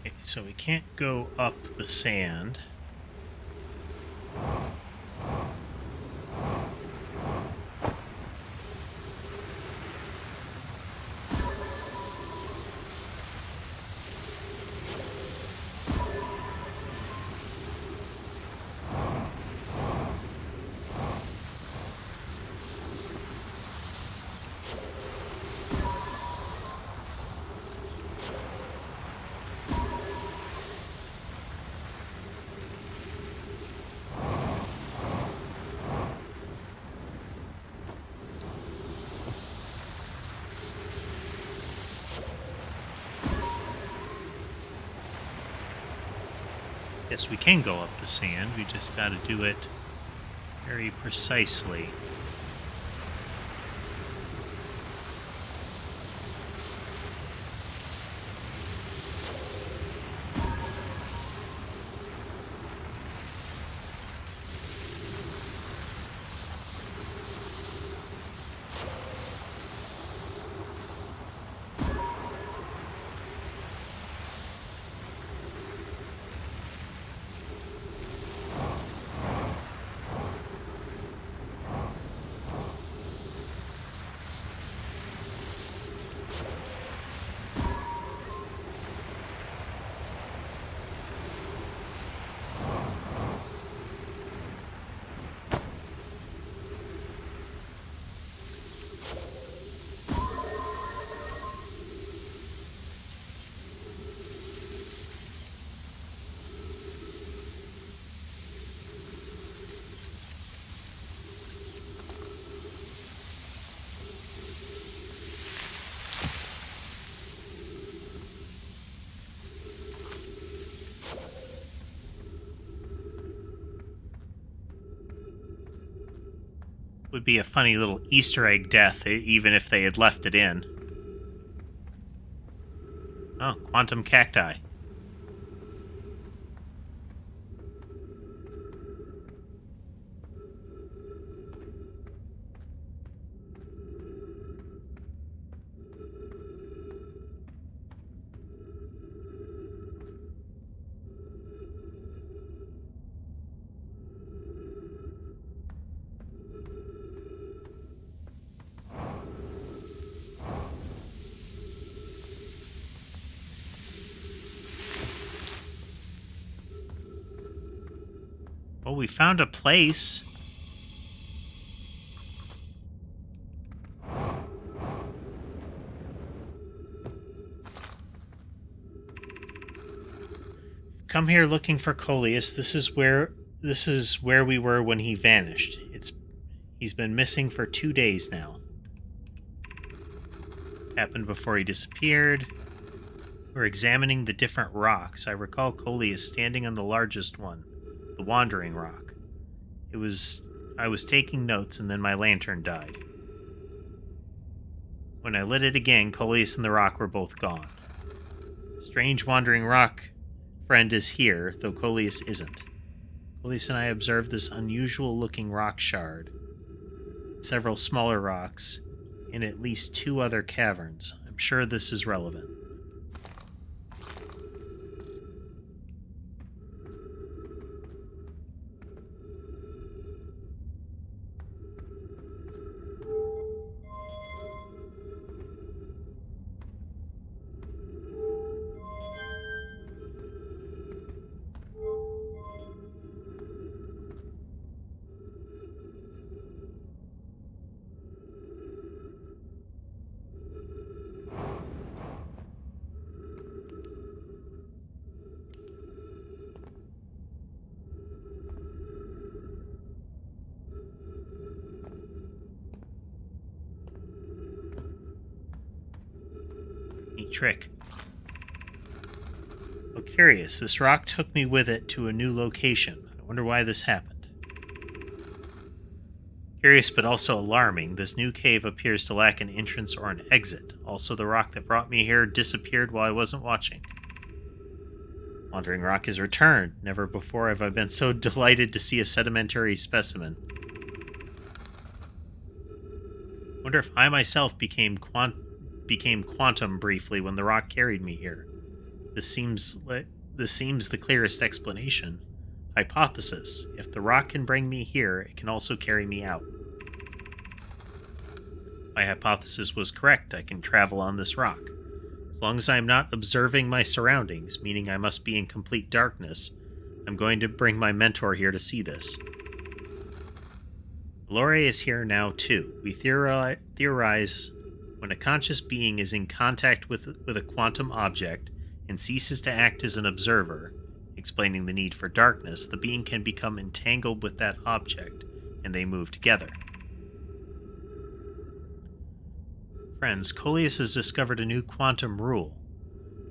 Okay, so we can't go up the sand. Yes, we can go up the sand. We just got to do it very precisely. Would be a funny little Easter egg death, even if they had left it in. Oh, quantum cacti. Well, we found a place. Come here looking for Coleus. This is where we were when he vanished. He's been missing for 2 days now. Happened before he disappeared. We're examining the different rocks. I recall Coleus standing on the largest one, the Wandering Rock. I was taking notes and then my lantern died. When I lit it again, Coleus and the rock were both gone. Strange Wandering Rock friend is here, though Coleus isn't. Coleus and I observed this unusual-looking rock shard, several smaller rocks, and at least 2 other caverns. I'm sure this is relevant. neat trick. Oh, curious. This rock took me with it to a new location. I wonder why this happened. Curious but also alarming, this new cave appears to lack an entrance or an exit. Also, the rock that brought me here disappeared while I wasn't watching. Wandering Rock has returned. Never before have I been so delighted to see a sedimentary specimen. Wonder if I myself became quantum briefly when the rock carried me here. This seems the clearest explanation. Hypothesis: if the rock can bring me here, it can also carry me out. My hypothesis was correct. I can travel on this rock. As long as I am not observing my surroundings, meaning I must be in complete darkness, I'm going to bring my mentor here to see this. Lore is here now, too. We theorize when a conscious being is in contact with a quantum object and ceases to act as an observer, explaining the need for darkness, the being can become entangled with that object, and they move together. Friends, Coleus has discovered a new quantum rule.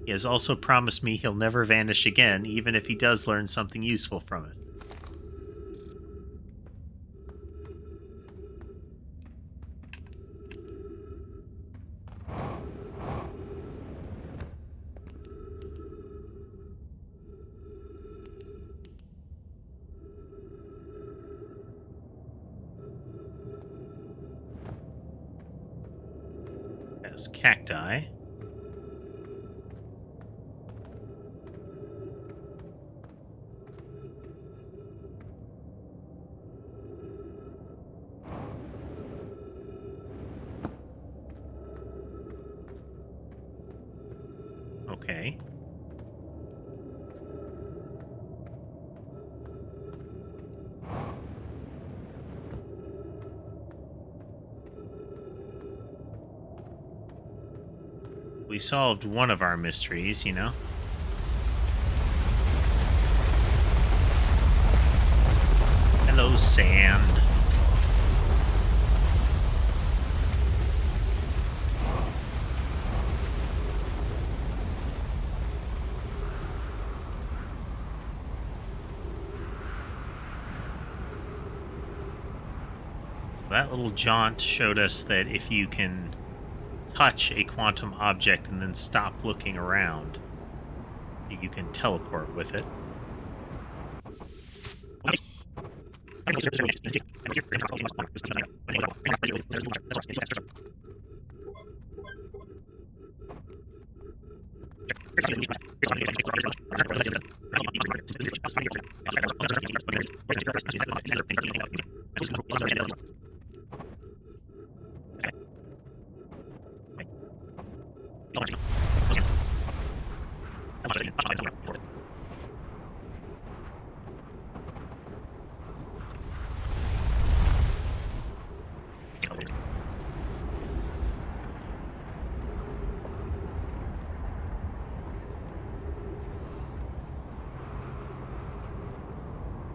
He has also promised me he'll never vanish again, even if he does learn something useful from it. As cacti. Okay. We solved one of our mysteries, you know? Hello, sand. So that little jaunt showed us that if you can touch a quantum object and then stop looking around, you can teleport with it.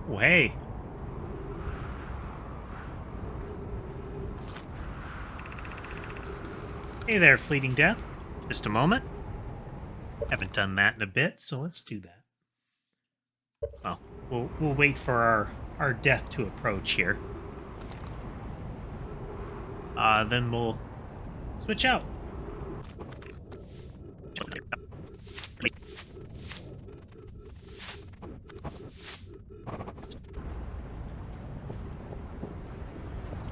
Oh, hey. Hey there, Fleeting Death. Just a moment. Haven't done that in a bit, so let's do that. Well, we'll wait for our death to approach here. Then we'll switch out.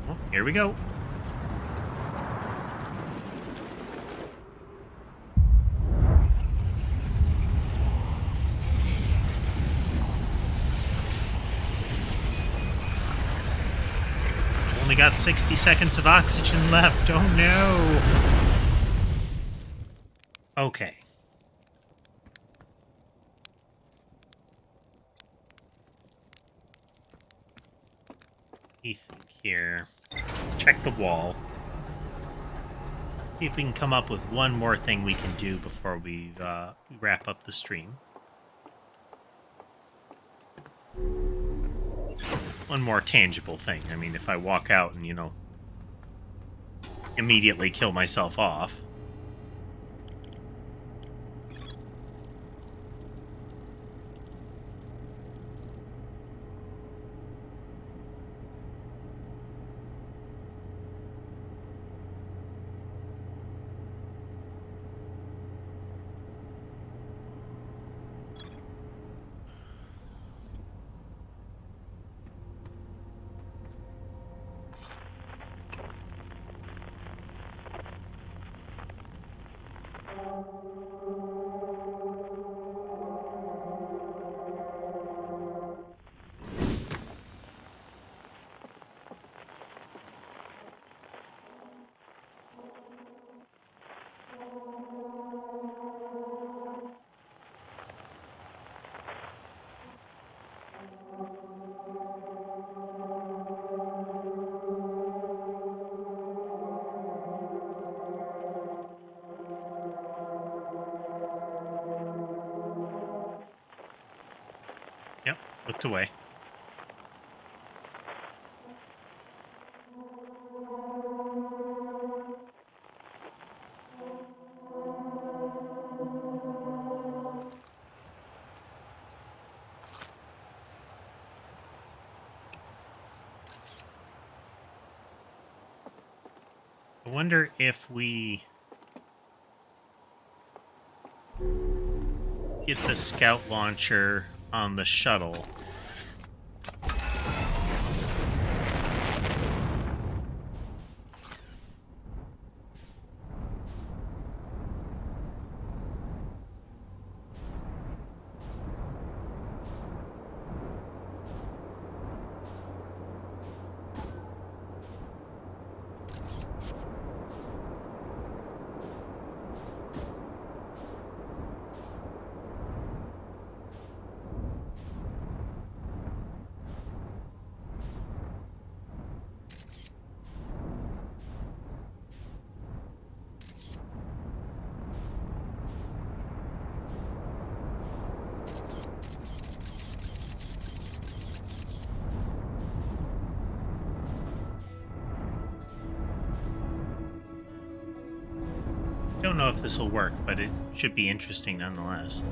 Well, here we go. Only got 60 seconds of oxygen left. Oh no. Okay. Let me think here. Check the wall. See if we can come up with one more thing we can do before we wrap up the stream. One more tangible thing. I mean, if I walk out and, you know, immediately kill myself off. Looked away. I wonder if we get the scout launcher on the shuttle. Don't know if this will work, but it should be interesting nonetheless.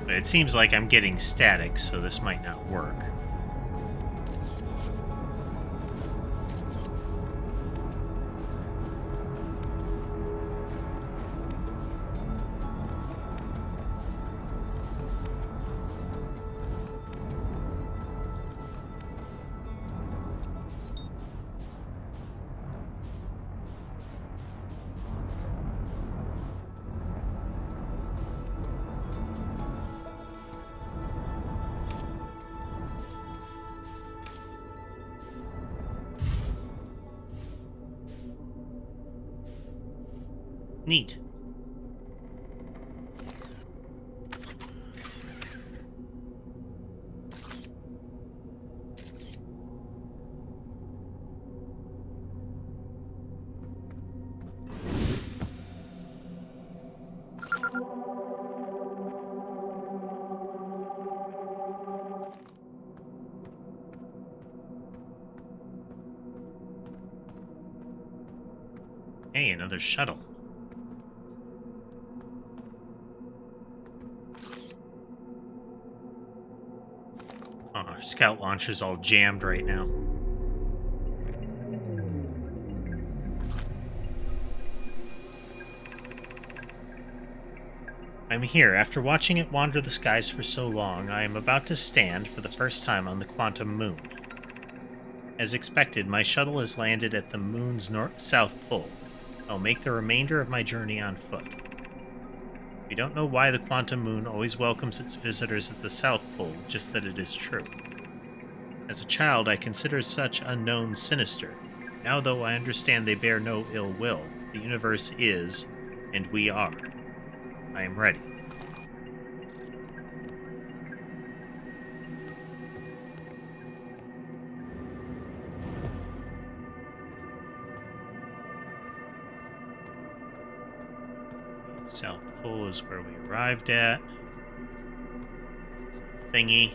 But it seems like I'm getting static, so this might not work. Neat. Hey, another shuttle. Oh, our scout launcher's all jammed right now. I'm here. After watching it wander the skies for so long, I am about to stand for the first time on the quantum moon. As expected, my shuttle has landed at the moon's south pole. I'll make the remainder of my journey on foot. We don't know why the quantum moon always welcomes its visitors at the South Pole, just that it is true. As a child, I considered such unknowns sinister. Now, though I understand they bear no ill will, the universe is, and we are. I am ready. South Pole is where we arrived at. Thingy.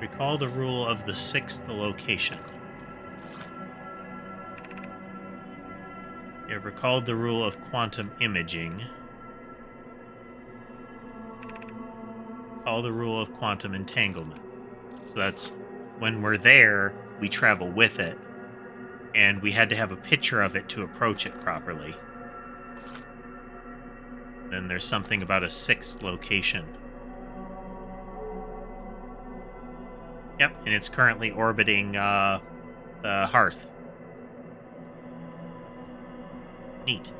Recall the rule of the sixth location. You have recalled the rule of quantum imaging. Recall the rule of quantum entanglement. So that's when we're there, we travel with it, and we had to have a picture of it to approach it properly. Then there's something about a sixth location. Yep, and it's currently orbiting the hearth. Neat.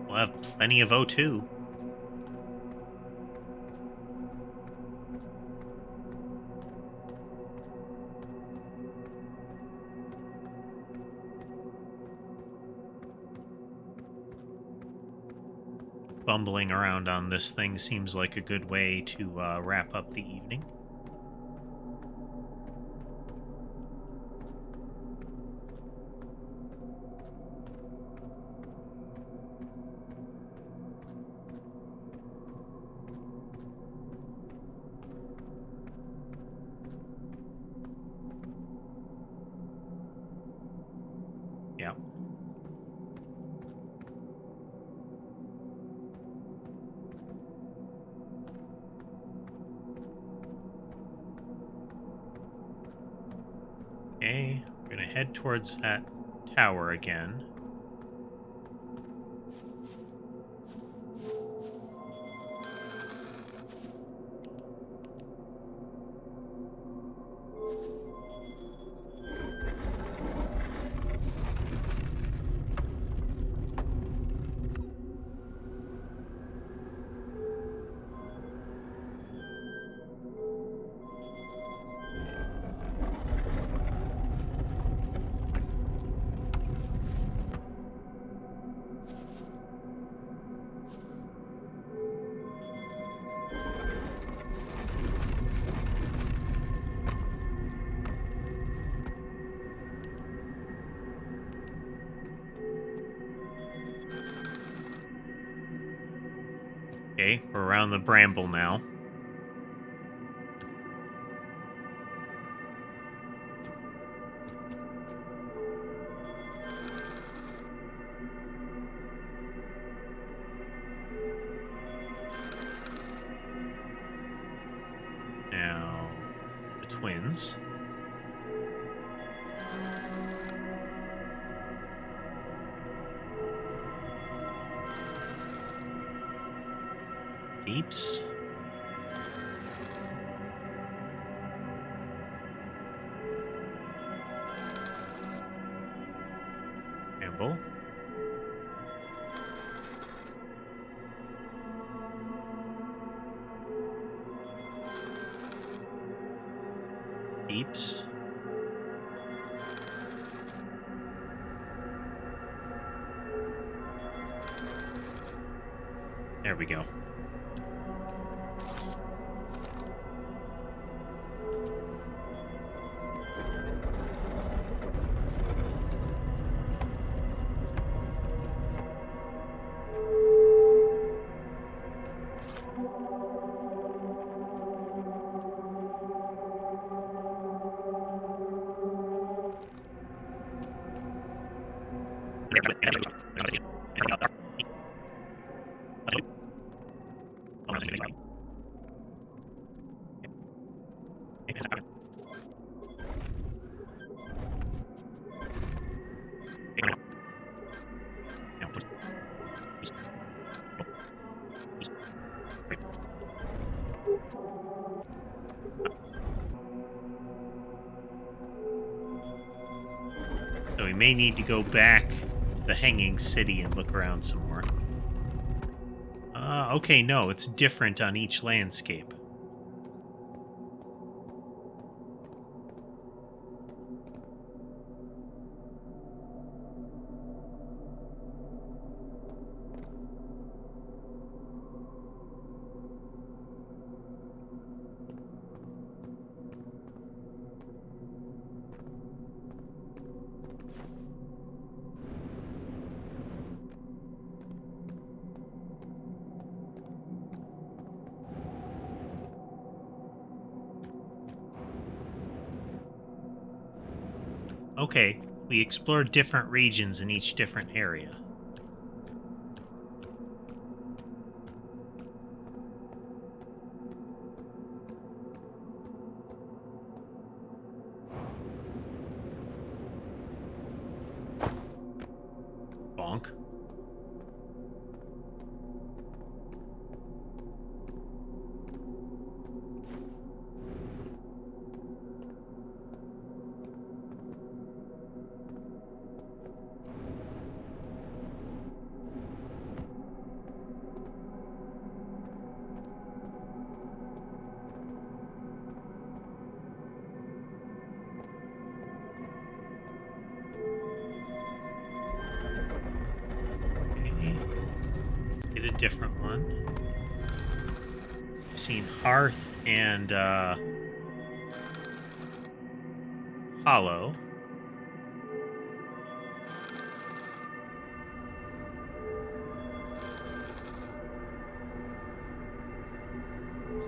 We'll have plenty of O2. Bumbling around on this thing seems like a good way to wrap up the evening. Yeah. Okay, we're gonna head towards that tower again. Okay, we're around the bramble now. Now, the twins. Deeps. Bramble. Deeps. There we go. So we may need to go back to the Hanging City and look around some more. Okay, no, it's different on each landscape. Okay, we explored different regions in each different area. bonk. Get a different one. I've seen Hearth and Hollow.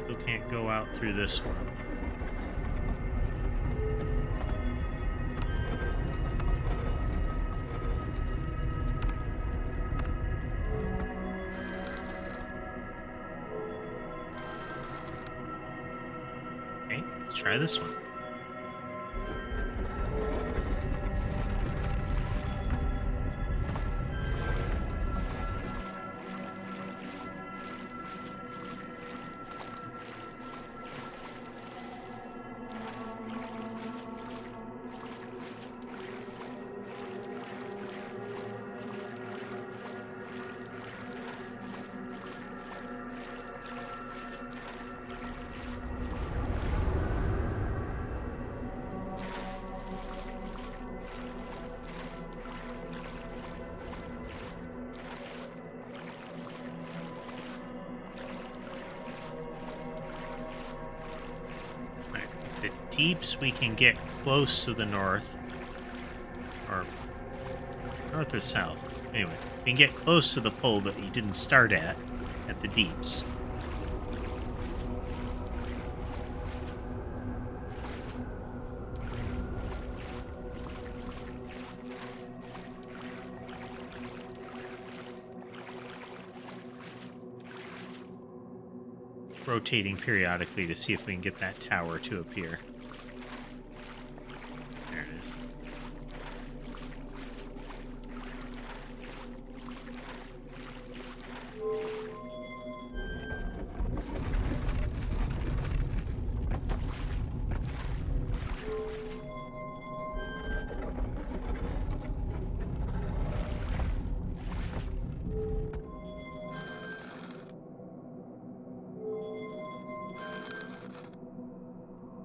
Still can't go out through this one. Try this one. Deeps we can get close to the north, or north or south. Anyway, we can get close to the pole that you didn't start at the deeps. Rotating periodically to see if we can get that tower to appear. There it is.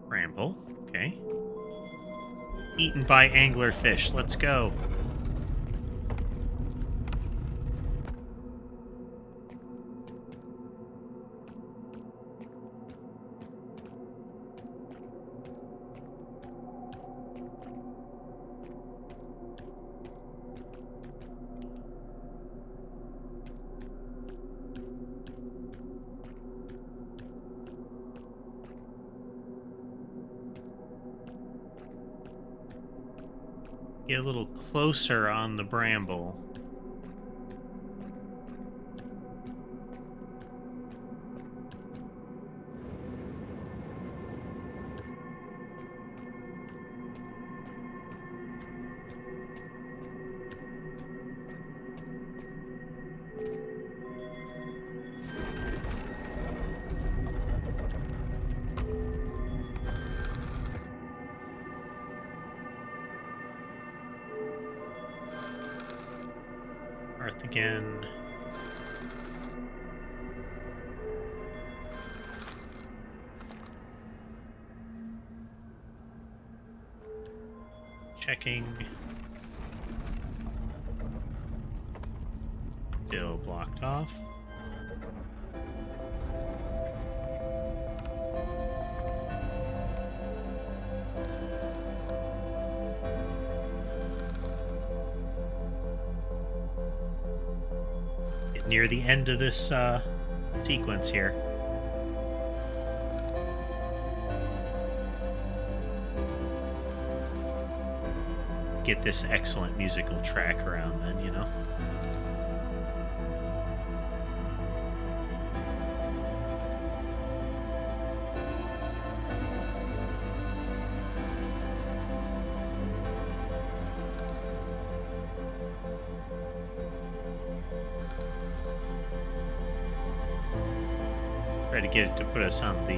Bramble, okay. Eaten by anglerfish, let's go. Get a little closer on the bramble. Earth again. Checking. Still blocked off. Near the end of this sequence here. Get this excellent musical track around then, you know? Try to get it to put us on the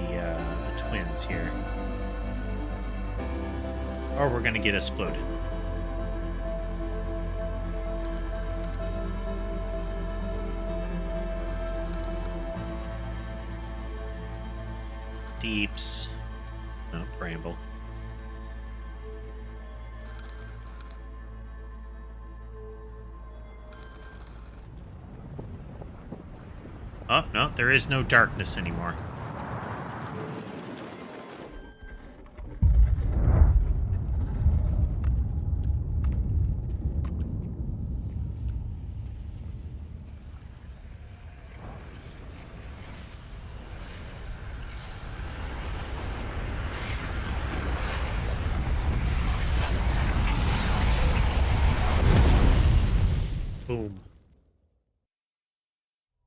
twins here. Or we're going to get exploded. Deeps. No, Bramble. Oh, no, there is no darkness anymore. Boom.